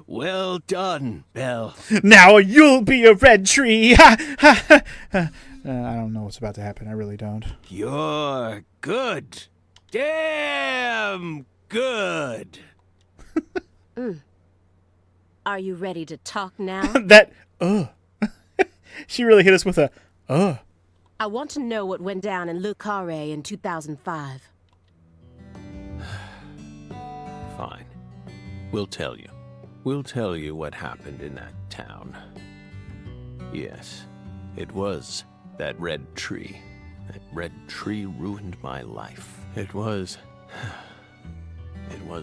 Well done, Belle. Now you'll be a red tree. Ha, ha, ha. I don't know what's about to happen. I really don't. You're good. Damn good. Are you ready to talk now? That, she really hit us with a, I want to know what went down in Le Carré in 2005. Fine. We'll tell you. We'll tell you what happened in that town. Yes, it was that red tree. That red tree ruined my life. It was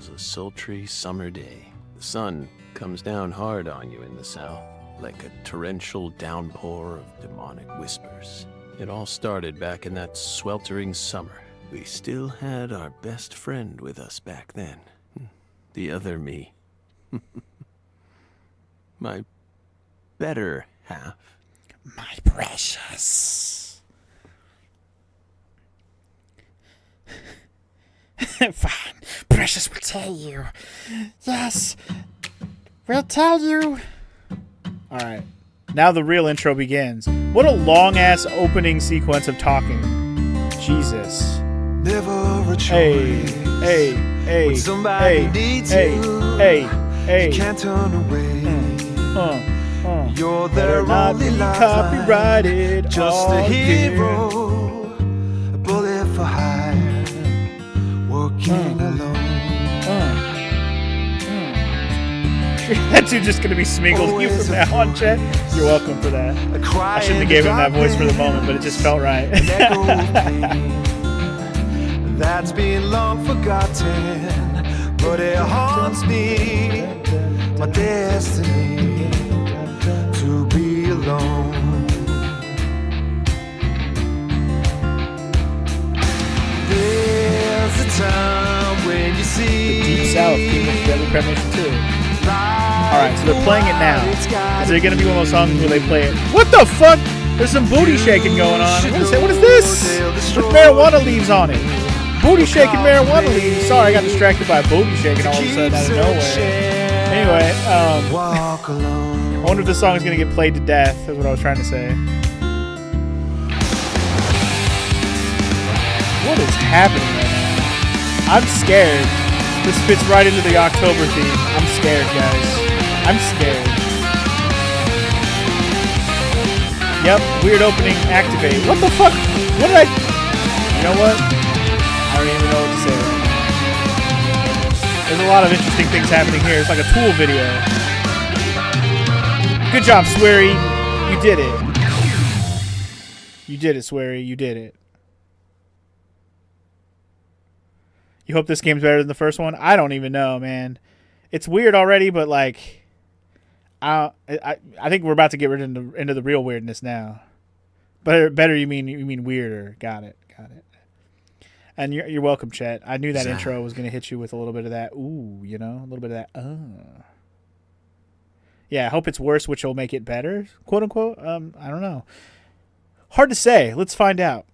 a sultry summer day. The sun comes down hard on you in the south, like a torrential downpour of demonic whispers. It all started back in that sweltering summer. We still had our best friend with us back then. The other me. My better half. my precious. Fine. Precious will tell you. Yes. We'll tell you. All right. Now the real intro begins. What a long-ass opening sequence of talking. Jesus. Never a choice. Hey. When somebody needs you, Hey. you can't turn away. You're Better their not only be lifeline. copyrighted. Just all a here. hero, a bullet for hire, working alone. That dude's just gonna be Smeagol you from now on, Chet. You're welcome for that. I shouldn't have gave him that voice for the moment, but it just felt right. An echo of pain that's been long forgotten, but it haunts me. My destiny to be alone. There's a time when you see Deep South, theme of Deadly Premonition 2. Alright, so they're playing it now. Is there gonna be one of those songs where they play it? What the fuck? There's some booty shaking going on. What is this? With marijuana leaves on it. Booty shaking marijuana leaves. Sorry, I got distracted by booty shaking all of a sudden out of nowhere. Anyway, Walk alone. I wonder if this song is gonna get played to death, is what I was trying to say. What is happening right now? I'm scared. This fits right into the October theme. I'm scared, guys. I'm scared. Yep, weird opening, activate. What the fuck? What did I... You know what? I don't even know what to say right now. There's a lot of interesting things happening here. It's like a Tool video. Good job, Swery. You did it. You did it, Swery. You did it. You hope this game's better than the first one? I don't even know, man. It's weird already, but like, I think we're about to get rid into the real weirdness now. But better, you mean weirder? Got it. And you're welcome, Chet. I knew that intro was gonna hit you with a little bit of that. Ooh, you know, a little bit of that. Yeah, I hope it's worse, which will make it better, quote unquote. I don't know. Hard to say. Let's find out.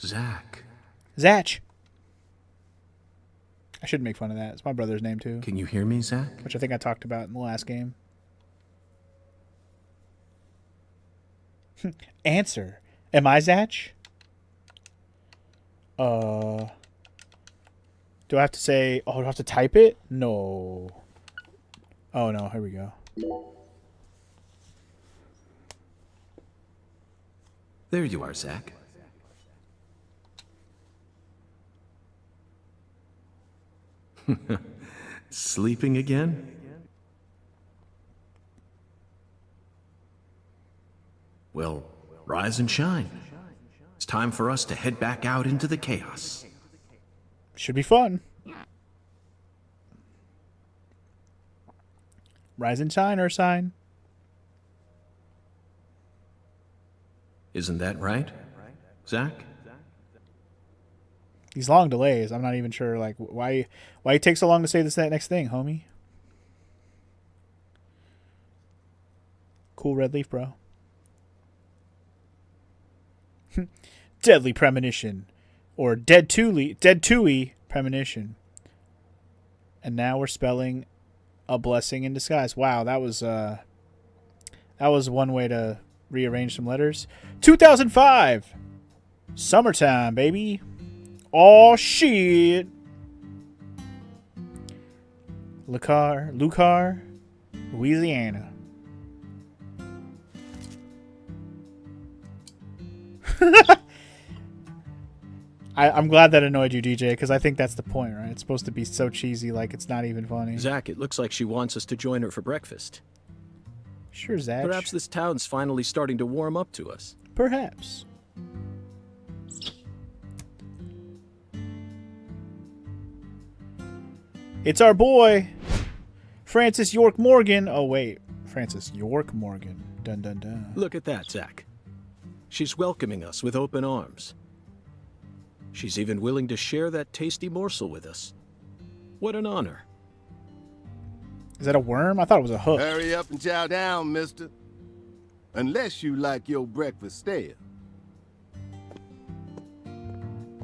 Zach. I shouldn't make fun of that. It's my brother's name, too. Can you hear me, Zach? Which I think I talked about in the last game. Answer. Am I Zach? Do I have to say... Oh, do I have to type it? No. Oh, no. Here we go. There you are, Zach. Sleeping again? Well, rise and shine. It's time for us to head back out into the chaos. Should be fun. Rise and shine or sign. Isn't that right, Zach? These long delays, I'm not even sure like why it takes so long to say that next thing, homie. Cool red leaf, bro. Deadly Premonition, or Dead Tui Premonition. And now we're spelling a blessing in disguise. Wow, that was one way to rearrange some letters. 2005, summertime, baby. Oh shit. Lucar, Louisiana. I'm glad that annoyed you, DJ, because I think that's the point, right? It's supposed to be so cheesy, like it's not even funny. Zach, it looks like she wants us to join her for breakfast. Sure, Zach. Perhaps this town's finally starting to warm up to us. Perhaps. It's our boy, Francis York Morgan. Oh, wait. Francis York Morgan. Dun, dun, dun. Look at that, Zach. She's welcoming us with open arms. She's even willing to share that tasty morsel with us. What an honor. Is that a worm? I thought it was a hook. Hurry up and chow down, mister. Unless you like your breakfast stale.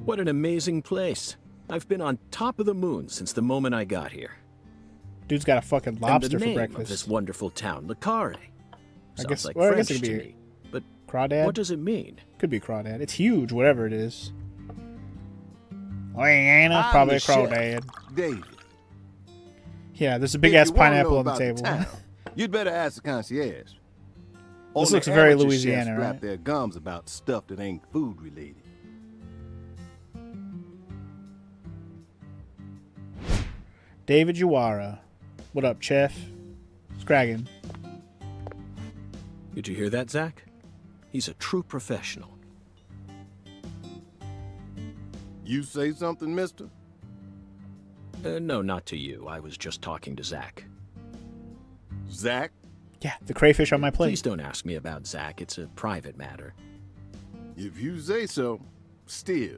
What an amazing place. I've been on top of the moon since the moment I got here. Dude's got a fucking lobster and the for name breakfast. of this wonderful town, Licare. Sounds guess- like well, I guess French it could to be me. But Crawdad? what does it mean? Could be crawdad. It's huge, whatever it is. Louisiana, I'm probably a the chef, crawdad. David. Yeah, there's a big If ass you wanna pineapple know on the about table. town, you'd better ask the concierge. This Only looks very amateur Louisiana, chefs flap right? their gums about stuff that ain't food related. David Uwara. What up, chef? Scraggin. Did you hear that, Zach? He's a true professional. You say something, mister? No, not to you. I was just talking to Zach. Zach? Yeah, the crayfish on my plate. Please don't ask me about Zach. It's a private matter. If you say so, still.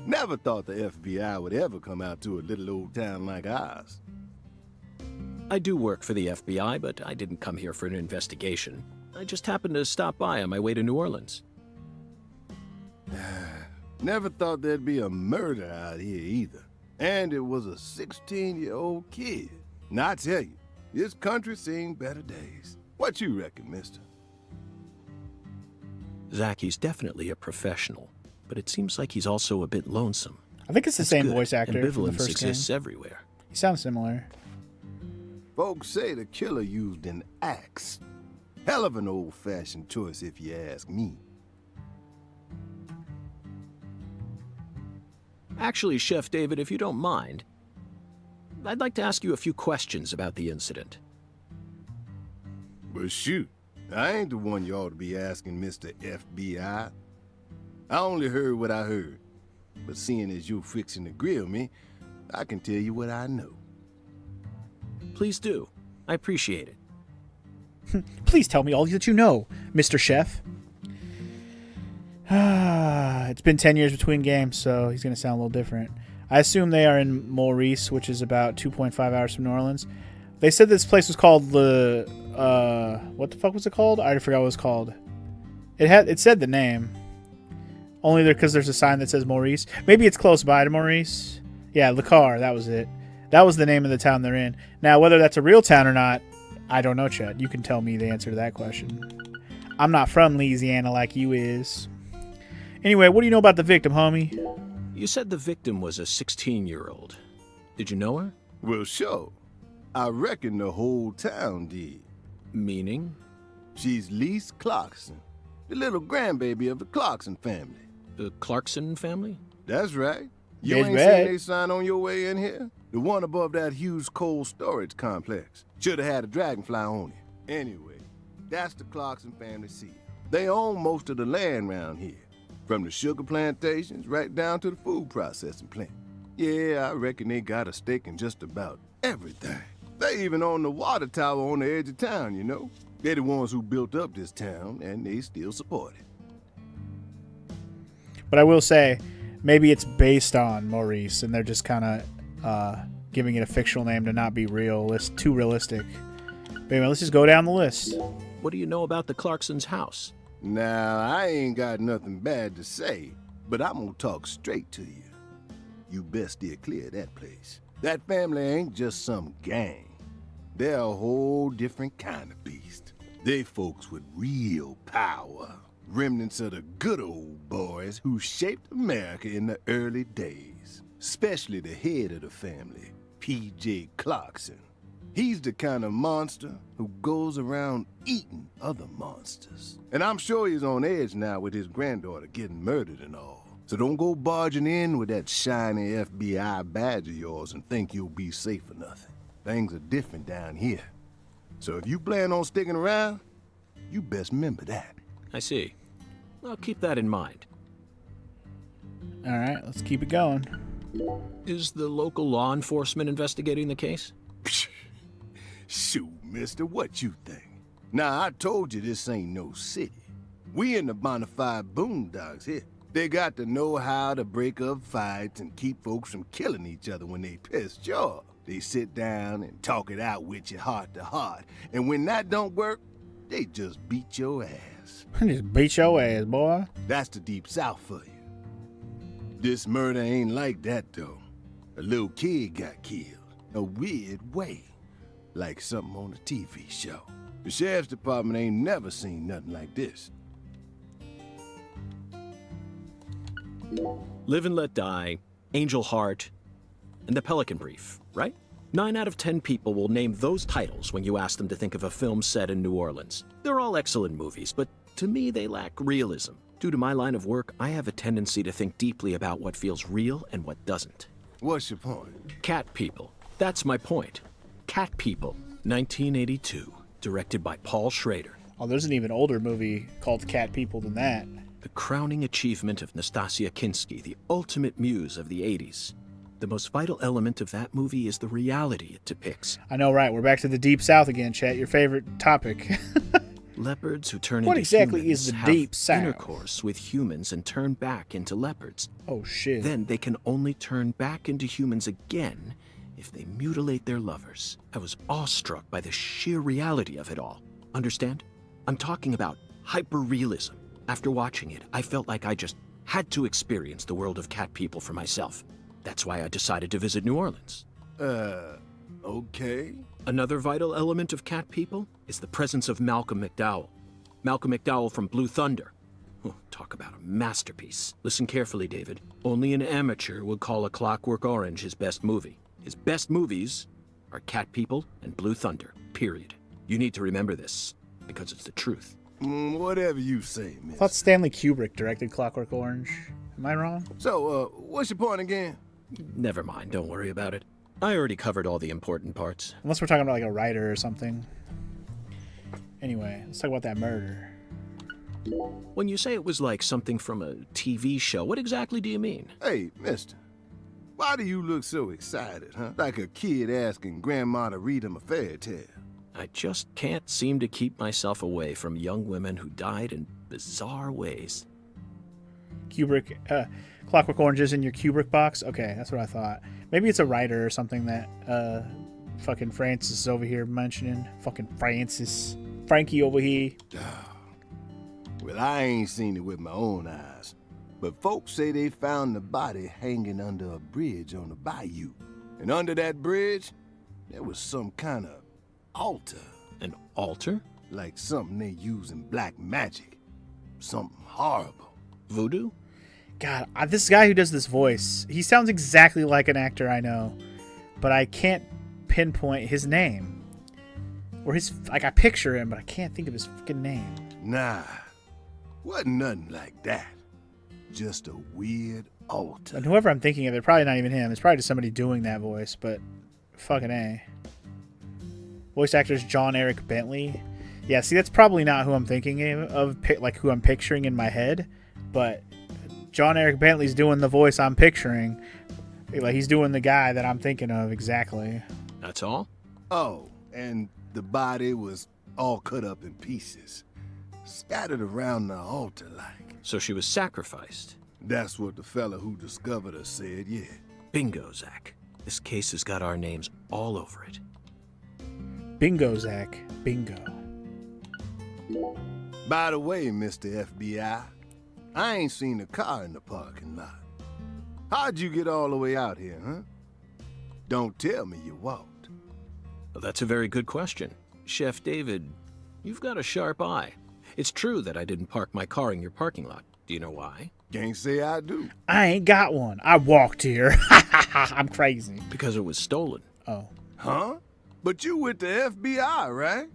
Never thought the FBI would ever come out to a little old town like ours. I do work for the FBI, but I didn't come here for an investigation. I just happened to stop by on my way to New Orleans. Never thought there'd be a murder out here either. And it was a 16-year-old kid. Now I tell you, this country's seen better days. What you reckon, mister? Zach, he's definitely a professional, but it seems like he's also a bit lonesome. I think it's the That's same good. voice actor from the Ambivalence first game. exists everywhere. He sounds similar. Folks say the killer used an axe. Hell of an old-fashioned choice if you ask me. Actually, Chef David, if you don't mind, I'd like to ask you a few questions about the incident. But shoot, I ain't the one you ought to be asking, Mr. FBI. I only heard what I heard. But seeing as you're fixing to grill me, I can tell you what I know. Please do. I appreciate it. Please tell me all that you know, Mr. Chef. It's been 10 years between games, so he's going to sound a little different. I assume they are in Maurice, which is about 2.5 hours from New Orleans. They said this place was called the... what the fuck was it called? I already forgot what it was called. It said the name. Only because there's a sign that says Maurice. Maybe it's close by to Maurice. Yeah, Licare, that was it. That was the name of the town they're in. Now, whether that's a real town or not, I don't know, Chet. You can tell me the answer to that question. I'm not from Louisiana like you is. Anyway, what do you know about the victim, homie? You said the victim was a 16-year-old. Did you know her? Well, sure. I reckon the whole town did. Meaning? She's Lise Clarkson, the little grandbaby of the Clarkson family. The Clarkson family? That's right. You That's ain't right. seen a sign on your way in here? The one above that huge cold storage complex. Should have had a dragonfly on it. Anyway, that's the Clarkson family seat. They own most of the land around here. From the sugar plantations right down to the food processing plant. Yeah, I reckon they got a stake in just about everything. They even own the water tower on the edge of town, you know? They're the ones who built up this town, and they still support it. But I will say, maybe it's based on Maurice, and they're just kind of giving it a fictional name to not be too realistic. But anyway, let's just go down the list. What do you know about the Clarksons' house? Now, I ain't got nothing bad to say, but I'm gonna talk straight to you. You best steer clear of that place. That family ain't just some gang. They're a whole different kind of beast. They folks with real power. Remnants of the good old boys who shaped America in the early days. Especially the head of the family, P.J. Clarkson. He's the kind of monster who goes around eating other monsters. And I'm sure he's on edge now with his granddaughter getting murdered and all. So don't go barging in with that shiny FBI badge of yours and think you'll be safe for nothing. Things are different down here. So if you plan on sticking around, you best remember that. I see. I'll keep that in mind. All right, let's keep it going. Is the local law enforcement investigating the case? Shoot, mister, what you think? Now, I told you this ain't no city. We in the bonafide boondocks here. They got to know how to break up fights and keep folks from killing each other when they pissed you off. They sit down and talk it out with you heart to heart. And when that don't work, they just beat your ass. Just beat your ass, boy. That's the Deep South for you. This murder ain't like that, though. A little kid got killed. A weird way. Like something on a TV show. The sheriff's department ain't never seen nothing like this. Live and Let Die, Angel Heart, and The Pelican Brief, right? 9 out of 10 people will name those titles when you ask them to think of a film set in New Orleans. They're all excellent movies, but to me they lack realism. Due to my line of work, I have a tendency to think deeply about what feels real and what doesn't. What's your point? Cat People. That's my point. Cat People, 1982, directed by Paul Schrader. Oh, there's an even older movie called Cat People than that. The crowning achievement of Nastasia Kinski, the ultimate muse of the 80s. The most vital element of that movie is the reality it depicts. I know, right? We're back to the Deep South again, Chet. Your favorite topic. Leopards who turn What into exactly humans is the have Deep South? intercourse with humans and turn back into leopards. Oh, shit. Then they can only turn back into humans again if they mutilate their lovers. I was awestruck by the sheer reality of it all. Understand? I'm talking about hyper-realism. After watching it, I felt like I just had to experience the world of Cat People for myself. That's why I decided to visit New Orleans. Okay. Another vital element of Cat People is the presence of Malcolm McDowell. Malcolm McDowell from Blue Thunder. Oh, talk about a masterpiece. Listen carefully, David. Only an amateur would call A Clockwork Orange his best movie. His best movies are Cat People and Blue Thunder, period. You need to remember this, because it's the truth. Whatever you say, miss. I thought Stanley Kubrick directed Clockwork Orange. Am I wrong? So, what's your point again? Never mind, don't worry about it. I already covered all the important parts. Unless we're talking about like a writer or something. Anyway, let's talk about that murder. When you say it was like something from a TV show, what exactly do you mean? Hey, mister. Why do you look so excited, huh? Like a kid asking grandma to read him a fairy tale. I just can't seem to keep myself away from young women who died in bizarre ways. Kubrick, Clockwork Orange is in your Kubrick box? Okay, that's what I thought. Maybe it's a writer or something that fucking Francis is over here mentioning. Fucking Francis. Frankie over here. Well, I ain't seen it with my own eyes. But folks say they found the body hanging under a bridge on the bayou. And under that bridge, there was some kind of altar. An altar? Like something they use in black magic. Something horrible. Voodoo? God, this guy who does this voice, he sounds exactly like an actor I know, but I can't pinpoint his name. Or his, like, I picture him, but I can't think of his fucking name. Nah, wasn't nothing like that. Just a weird altar. And whoever I'm thinking of, it's probably not even him. It's probably just somebody doing that voice, but fucking A. Voice actor is John Eric Bentley. Yeah, see, that's probably not who I'm thinking of, like who I'm picturing in my head, but John Eric Bentley's doing the voice I'm picturing. Like, he's doing the guy that I'm thinking of exactly. That's all? Oh, and the body was all cut up in pieces. Scattered around the altar like. So she was sacrificed. That's what the fella who discovered us said, yeah. Bingo, Zach. This case has got our names all over it. Bingo, Zach. Bingo. By the way, Mr. FBI, I ain't seen a car in the parking lot. How'd you get all the way out here, huh? Don't tell me you walked. Well, that's a very good question. Chef David, you've got a sharp eye. It's true that I didn't park my car in your parking lot. Do you know why? Can't say I do. I ain't got one. I walked here. I'm crazy. Because it was stolen. Oh. Huh? But you with the FBI, right?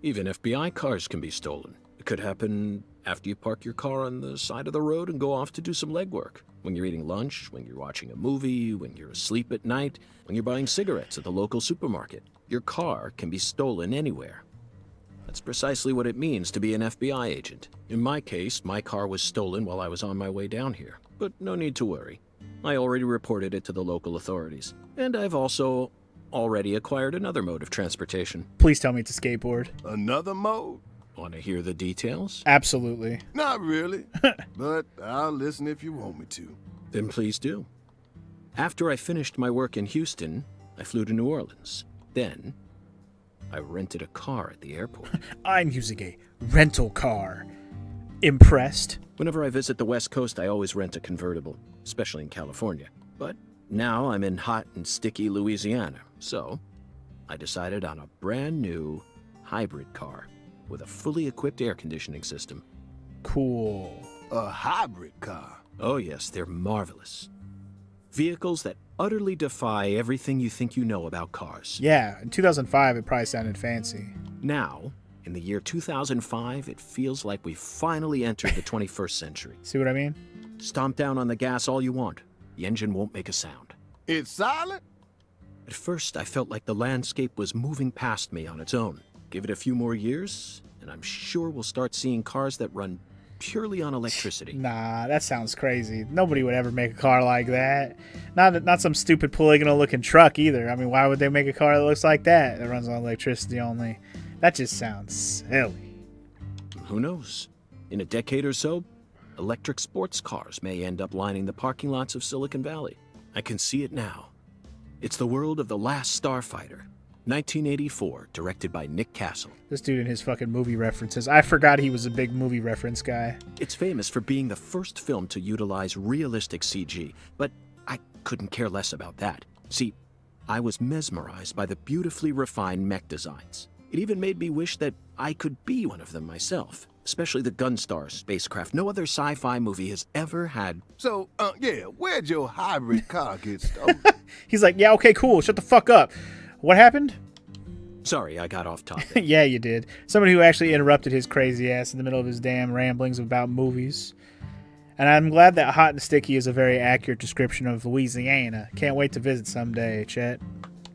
Even FBI cars can be stolen. It could happen after you park your car on the side of the road and go off to do some legwork. When you're eating lunch, when you're watching a movie, when you're asleep at night, when you're buying cigarettes at the local supermarket. Your car can be stolen anywhere. That's precisely what it means to be an FBI agent. In my case, my car was stolen while I was on my way down here. But no need to worry. I already reported it to the local authorities. And I've also already acquired another mode of transportation. Please tell me it's a skateboard. Another mode? Want to hear the details? Absolutely. Not really. But I'll listen if you want me to. Then please do. After I finished my work in Houston, I flew to New Orleans. Then, I rented a car at the airport. I'm using a rental car. Impressed? Whenever I visit the West Coast, I always rent a convertible, especially in California. But now I'm in hot and sticky Louisiana, so I decided on a brand new hybrid car with a fully equipped air conditioning system. Cool. A hybrid car? Oh yes, they're marvelous. Vehicles that utterly defy everything you think you know about cars. Yeah, in 2005 it probably sounded fancy. Now, in the year 2005, it feels like we've finally entered the 21st century. See what I mean? Stomp down on the gas all you want. The engine won't make a sound. It's silent? At first, I felt like the landscape was moving past me on its own. Give it a few more years, and I'm sure we'll start seeing cars that run purely on electricity. Nah, that sounds crazy. Nobody would ever make a car like that. Not some stupid polygonal-looking truck either. I mean, why would they make a car that looks like that runs on electricity only? That just sounds silly. Who knows? In a decade or so, electric sports cars may end up lining the parking lots of Silicon Valley. I can see it now. It's the world of The Last Starfighter, 1984, directed by Nick Castle. This dude and his fucking movie references. I forgot he was a big movie reference guy. It's famous for being the first film to utilize realistic CG, but I couldn't care less about that. See, I was mesmerized by the beautifully refined mech designs. It even made me wish that I could be one of them myself, especially the Gunstar spacecraft. No other sci-fi movie has ever had. So, yeah, where'd your hybrid car get stolen? He's like, yeah, okay, cool, shut the fuck up. What happened? Sorry, I got off topic. Yeah, you did. Somebody who actually interrupted his crazy ass in the middle of his damn ramblings about movies. And I'm glad that Hot and Sticky is a very accurate description of Louisiana. Can't wait to visit someday, Chet.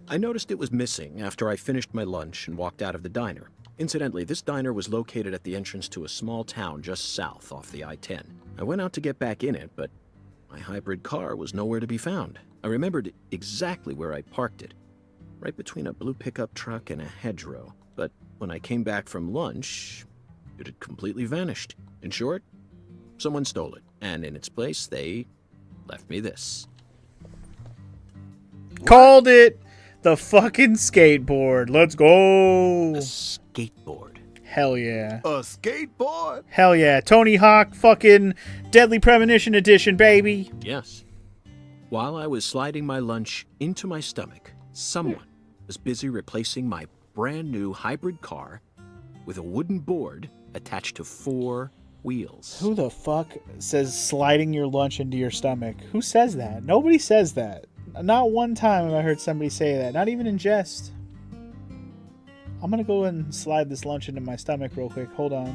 I noticed it was missing after I finished my lunch and walked out of the diner. Incidentally, this diner was located at the entrance to a small town just south off the I-10. I went out to get back in it, but my hybrid car was nowhere to be found. I remembered exactly where I parked it, right between a blue pickup truck and a hedgerow. But when I came back from lunch, it had completely vanished. In short, someone stole it, and in its place, they left me this. Called it! The fucking skateboard. Let's go! A skateboard. Hell yeah. A skateboard? Hell yeah. Tony Hawk fucking Deadly Premonition edition, baby. Yes. While I was sliding my lunch into my stomach, someone was busy replacing my brand new hybrid car with a wooden board attached to 4 wheels. Who the fuck says sliding your lunch into your stomach? Who says that? Nobody says that. Not one time have I heard somebody say that. Not even in jest. I'm gonna go and slide this lunch into my stomach real quick. Hold on.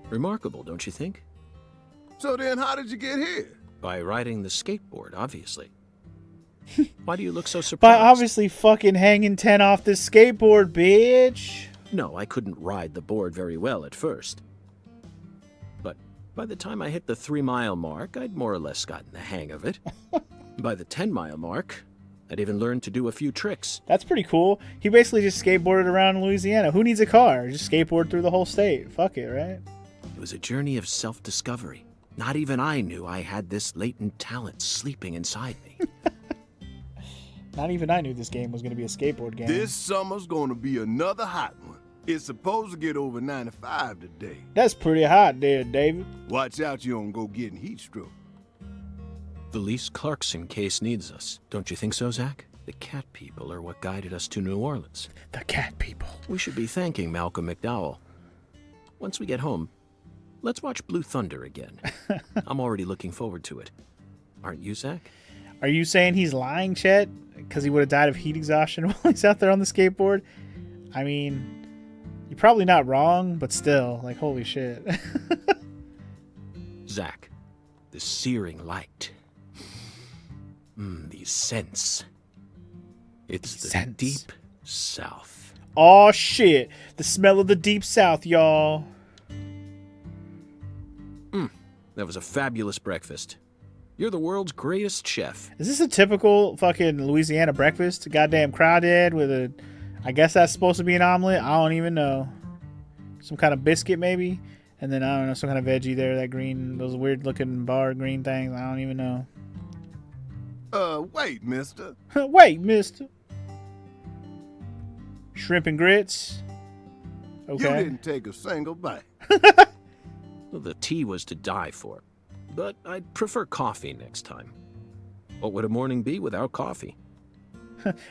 Remarkable, don't you think? So then how did you get here? By riding the skateboard, obviously. Why do you look so By surprised? obviously fucking hanging 10 off this skateboard, bitch. No, I couldn't ride the board very well at first. But by the time I hit the 3-mile mark, I'd more or less gotten the hang of it. By the 10-mile mark, I'd even learned to do a few tricks. That's pretty cool. He basically just skateboarded around Louisiana. Who needs a car? Just skateboard through the whole state. Fuck it, right? It was a journey of self-discovery. Not even I knew I had this latent talent sleeping inside me. Not even I knew this game was going to be a skateboard game. This summer's gonna be another hot one. It's supposed to get over 95 today. That's pretty hot there, David. Watch out you don't go getting heat stroke. The Lise Clarkson case needs us. Don't you think so, Zach? The cat people are what guided us to New Orleans. The cat people. We should be thanking Malcolm McDowell. Once we get home, let's watch Blue Thunder again. I'm already looking forward to it. Aren't you, Zach? Are you saying he's lying, Chet? Because he would have died of heat exhaustion while he's out there on the skateboard? I mean, you're probably not wrong, but still, like, holy shit. Zach, the searing light. The scents. It's the Scents. deep south. Aw, shit. The smell of the deep south, y'all. That was a fabulous breakfast. You're the world's greatest chef. Is this a typical fucking Louisiana breakfast? Goddamn crawdad with a... I guess that's supposed to be an omelet? I don't even know. Some kind of biscuit, maybe? And then, I don't know, some kind of veggie there, that green... Those weird-looking bar green things. I don't even know. Wait, mister. Wait, mister. Shrimp and grits? Okay. You didn't take a single bite. Well, the tea was to die for, but I'd prefer coffee next time. What would a morning be without coffee?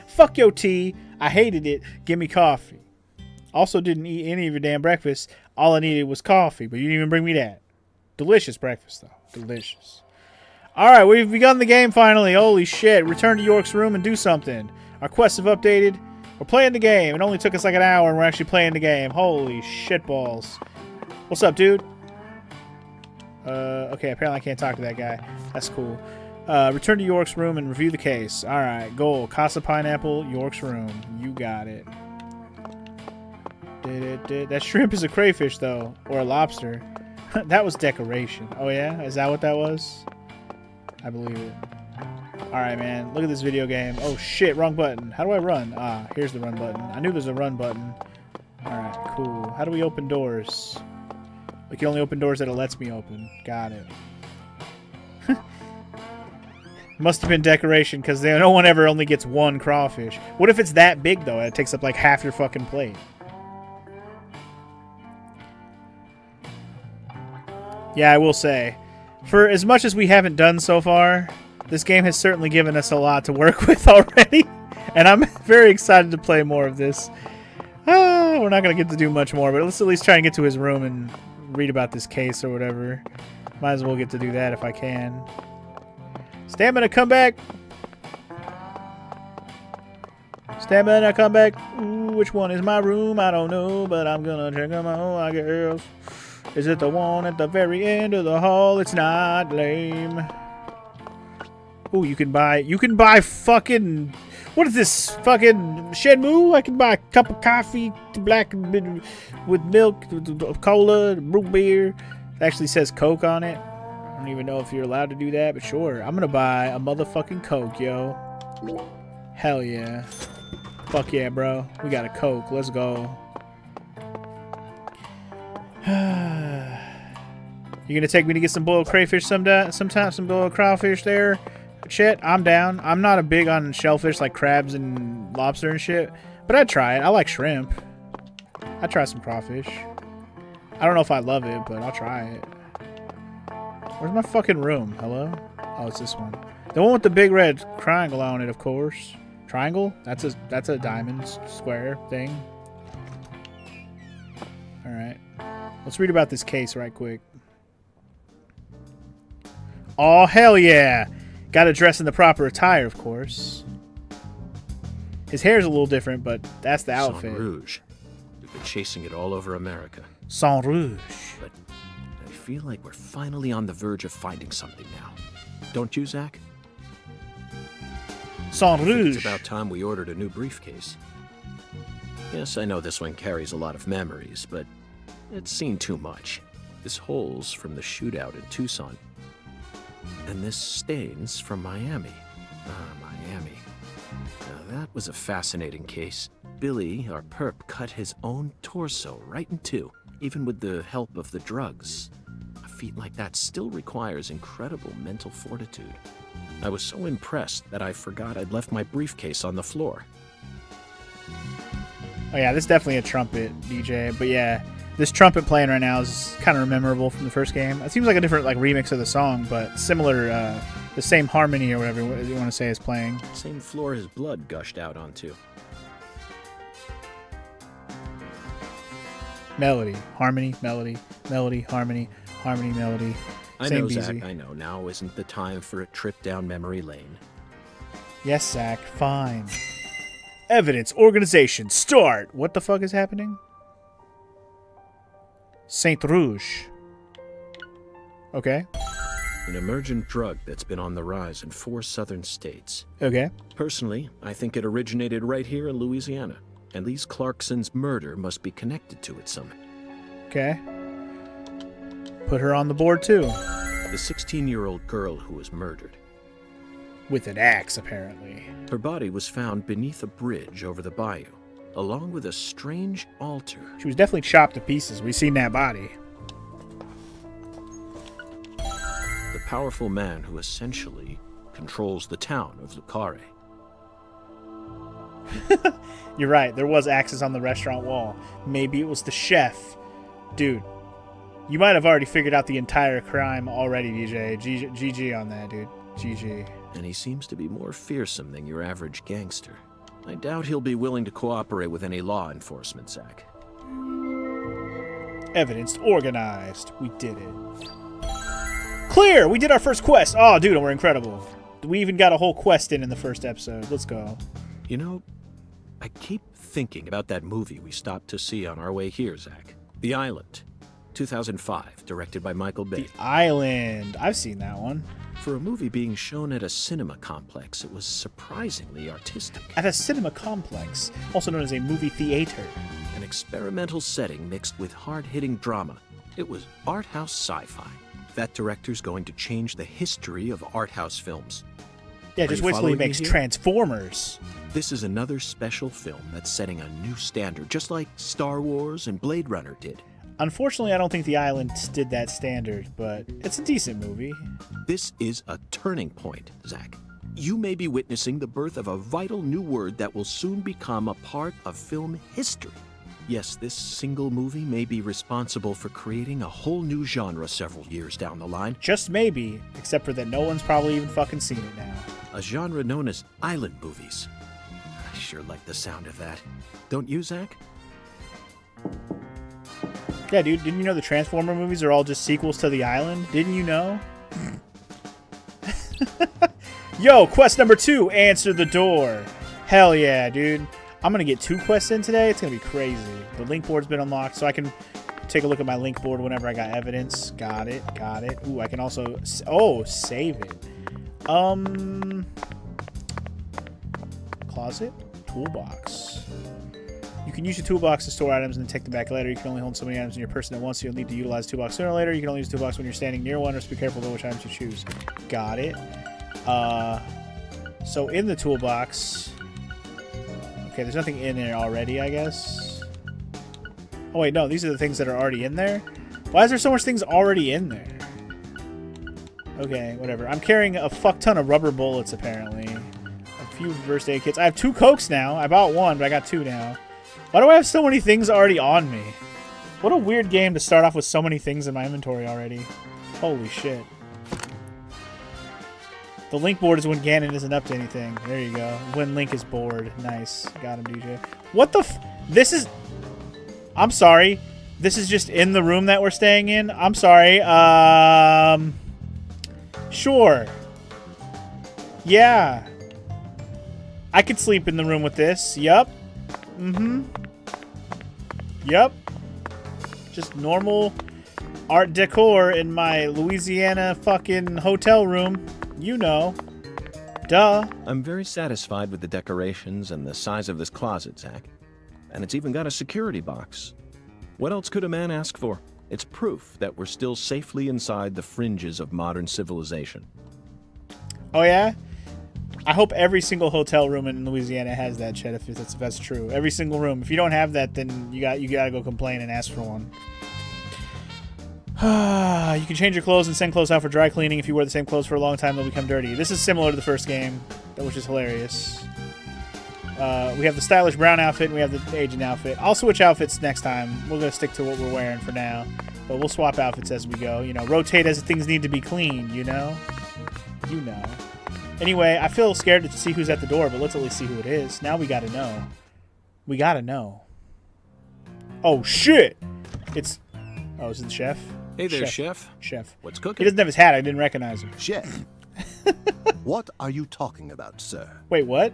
Fuck your tea. I hated it. Give me coffee. Also didn't eat any of your damn breakfast. All I needed was coffee, but you didn't even bring me that. Delicious breakfast, though. Delicious. Alright, we've begun the game finally. Holy shit. Return to York's room and do something. Our quests have updated. We're playing the game. It only took us like an hour and we're actually playing the game. Holy shitballs. What's up, dude? Okay, apparently I can't talk to that guy. That's cool. Return to York's room and review the case. Alright, goal. Casa Pineapple, York's room. You got it. That shrimp is a crayfish, though. Or a lobster. That was decoration. Oh, yeah? Is that what that was? I believe it. Alright, man. Look at this video game. Oh, shit. Wrong button. How do I run? Ah, here's the run button. I knew there's a run button. Alright, cool. How do we open doors? We can only open doors that it lets me open. Got it. Must have been decoration, because no one ever only gets one crawfish. What if it's that big, though? It takes up like half your fucking plate. Yeah, I will say, for as much as we haven't done so far, this game has certainly given us a lot to work with already. And I'm very excited to play more of this. We're not going to get to do much more, but let's at least try and get to his room and read about this case or whatever. Might as well get to do that if I can. Stamina, come back! Stamina, come back! Ooh, which one is my room? I don't know, but I'm gonna check them out, I guess. Is it the one at the very end of the hall? It's not lame. Ooh, you can buy fucking... What is this? Fucking Shenmue? I can buy a cup of coffee, black with milk, cola, root beer. It actually says Coke on it. I don't even know if you're allowed to do that, but sure. I'm gonna buy a motherfucking Coke, yo. Hell yeah. Fuck yeah, bro. We got a Coke. Let's go. You gonna take me to get some boiled crayfish sometime? Some boiled crawfish there? Shit, I'm down. I'm not a big on shellfish like crabs and lobster and shit, but I'd try it. I like shrimp. I'd try some crawfish. I don't know if I love it, but I'll try it. Where's my fucking room? Hello? Oh, it's this one. The one with the big red triangle on it, of course. Triangle? That's a diamond square thing. Alright. Let's read about this case right quick. Oh, hell yeah! Got to dress in the proper attire, of course. His hair's a little different, but that's the outfit. Sang Rouge. We've been chasing it all over America. Sang Rouge. But I feel like we're finally on the verge of finding something now. Don't you, Zach? Sang Rouge. It's about time we ordered a new briefcase. Yes, I know this one carries a lot of memories, but it's seen too much. This hole's from the shootout in Tucson. And this stains from Miami. Miami. Now that was a fascinating case. Billy, our perp, cut his own torso right in two, even with the help of the drugs. I feat like that still requires incredible mental fortitude. I was so impressed that I forgot I'd left my briefcase on the floor. Oh yeah, this is definitely a trumpet, DJ. But yeah, this trumpet playing right now is kind of memorable from the first game. It seems like a different like remix of the song, but similar, the same harmony or whatever you want to say is playing. Same floor his blood gushed out onto. Melody, harmony, melody, melody, harmony, harmony, melody. I Same know, BZ. Zach, I know. Now isn't the time for a trip down memory lane. Yes, Zach, fine. Evidence, organization, start! What the fuck is happening? Saint Rouge. Okay. An emergent drug that's been on the rise in 4 southern states. Okay. Personally, I think it originated right here in Louisiana, and Lise Clarkson's murder must be connected to it somehow. Okay. Put her on the board, too. The 16-year-old girl who was murdered. With an axe, apparently. Her body was found beneath a bridge over the bayou, along with a strange altar. She was definitely chopped to pieces. We've seen that body. The powerful man who essentially controls the town of Lucare. You're right. There was axes on the restaurant wall. Maybe it was the chef. Dude, you might have already figured out the entire crime already, DJ. GG on that, dude. GG. And he seems to be more fearsome than your average gangster. I doubt he'll be willing to cooperate with any law enforcement, Zach. Evidence organized. We did it. Clear! We did our first quest. Oh, dude, we're incredible. We even got a whole quest in the first episode. Let's go. You know, I keep thinking about that movie we stopped to see on our way here, Zach. The Island, 2005, directed by Michael Bay. The Island. I've seen that one. For a movie being shown at a cinema complex, it was surprisingly artistic. At a cinema complex, also known as a movie theater. An experimental setting mixed with hard-hitting drama. It was art house sci-fi. That director's going to change the history of art house films. Yeah, just you wait till he following me makes here? Transformers. This is another special film that's setting a new standard, just like Star Wars and Blade Runner did. Unfortunately, I don't think The Island did that standard, but it's a decent movie. This is a turning point, Zach. You may be witnessing the birth of a vital new word that will soon become a part of film history. Yes, this single movie may be responsible for creating a whole new genre several years down the line. Just maybe, except for that no one's probably even fucking seen it now. A genre known as island movies. I sure like the sound of that. Don't you, Zach? Yeah, dude, didn't you know the Transformer movies are all just sequels to The Island? Didn't you know? Yo, quest number 2, answer the door. Hell yeah, dude. I'm going to get 2 quests in today. It's going to be crazy. The link board's been unlocked, so I can take a look at my link board whenever I got evidence. Got it. Ooh, I can also... Oh, save it. Closet? Toolbox. You can use your toolbox to store items and then take them back later. You can only hold so many items in your person at once, so you'll need to utilize the toolbox sooner or later. You can only use the toolbox when you're standing near one, or just be careful about which items you choose. Got it. So in the toolbox... Okay, there's nothing in there already, I guess. Oh, wait, no. These are the things that are already in there? Why is there so much things already in there? Okay, whatever. I'm carrying a fuck ton of rubber bullets, apparently. A few first aid kits. I have 2 Cokes now. I bought 1, but I got 2 now. Why do I have so many things already on me? What a weird game to start off with so many things in my inventory already. Holy shit. The link board is when Ganon isn't up to anything. There you go. When Link is bored. Nice. Got him, DJ. What the This is... I'm sorry. This is just in the room that we're staying in? I'm sorry. Sure. Yeah. I could sleep in the room with this. Yup. Yup. Just normal art decor in my Louisiana fucking hotel room. You know. Duh. I'm very satisfied with the decorations and the size of this closet, Zach. And it's even got a security box. What else could a man ask for? It's proof that we're still safely inside the fringes of modern civilization. Oh, yeah? I hope every single hotel room in Louisiana has that shit, if that's true. Every single room. If you don't have that, then you gotta go complain and ask for one. You can change your clothes and send clothes out for dry cleaning. If you wear the same clothes for a long time, they'll become dirty. This is similar to the first game, which is hilarious. We have the stylish brown outfit and we have the aging outfit. I'll switch outfits next time. We're going to stick to what we're wearing for now. But we'll swap outfits as we go. You know, rotate as things need to be cleaned, you know? You know. Anyway, I feel scared to see who's at the door, but let's at least see who it is. Now we got to know. We got to know. Oh, shit! It's... Oh, is it the chef? Hey there, Chef. Chef. What's He cooking? doesn't have his hat. I didn't recognize him. Chef, what are you talking about, sir? Wait, what?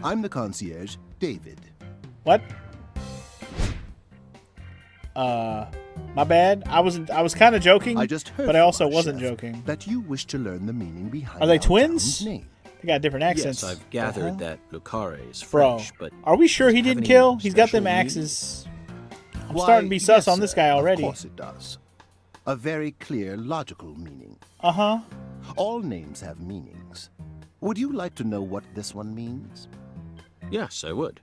I'm the concierge, David. What? My bad. I was kind of joking, I just heard but I from also our wasn't chef joking. that you wish to learn the meaning behind Are they our twins? town's name. They got different accents. Yes, I've gathered that Lucare is Bro, French, but are we sure he does it have didn't any kill? He's got them special meaning? axes. I'm Why, starting to be sus yes, on this sir, guy already. Of course it does. A very clear, logical meaning. Uh-huh. All names have meanings. Would you like to know what this one means? Yes, I would.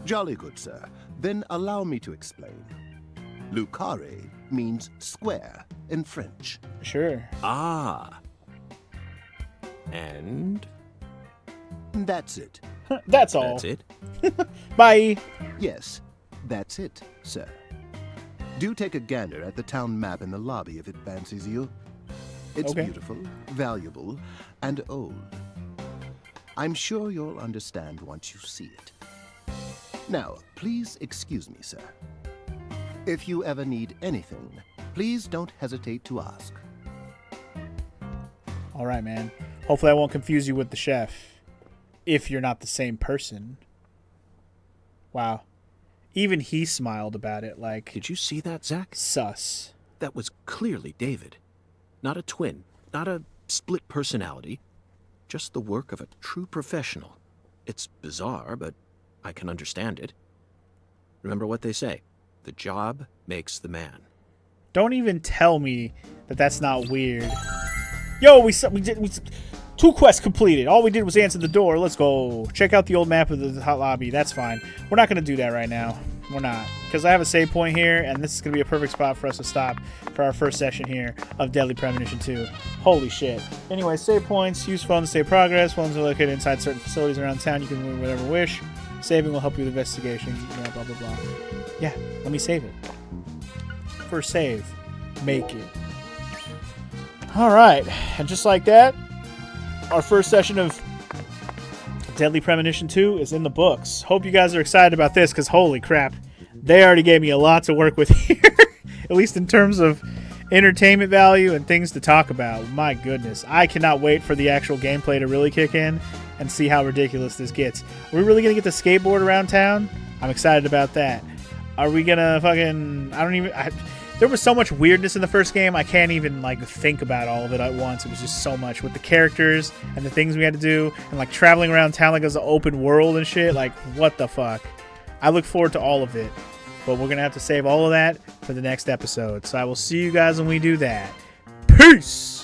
Jolly good, sir. Then allow me to explain. Lucare means square in French. Sure. Ah. And That's it. That's all. that's it? Bye. Yes, that's it, sir. Do take a gander at the town map in the lobby if it fancies you. It's Okay. beautiful, valuable, and old. I'm sure you'll understand once you see it. Now, please excuse me, sir. If you ever need anything, please don't hesitate to ask. All right, man. Hopefully I won't confuse you with the chef. If you're not the same person. Wow. Even he smiled about it, like, Did you see that, Zach? sus. That was clearly David. Not a twin, not a split personality. Just the work of a true professional. It's bizarre, but I can understand it. Remember what they say. The job makes the man. Don't even tell me that that's not weird. Yo, we 2 quests completed. All we did was answer the door. Let's go. Check out the old map of the hot lobby. That's fine. We're not going to do that right now. We're not. Because I have a save point here, and this is going to be a perfect spot for us to stop for our first session here of Deadly Premonition 2. Holy shit. Anyway, save points. Use phones to save progress. Phones are located inside certain facilities around town. You can move whatever wish. Saving will help you with investigations. Blah, blah, blah. Yeah, let me save it. First save. Make it. Alright, and just like that, our first session of Deadly Premonition 2 is in the books. Hope you guys are excited about this, because holy crap, they already gave me a lot to work with here. At least in terms of entertainment value and things to talk about. My goodness, I cannot wait for the actual gameplay to really kick in and see how ridiculous this gets. Are we really going to get the skateboard around town? I'm excited about that. Are we going to fucking... There was so much weirdness in the first game, I can't even, like, think about all of it at once. It was just so much with the characters and the things we had to do and, like, traveling around town like it was an open world and shit. Like, what the fuck? I look forward to all of it, but we're going to have to save all of that for the next episode. So I will see you guys when we do that. Peace!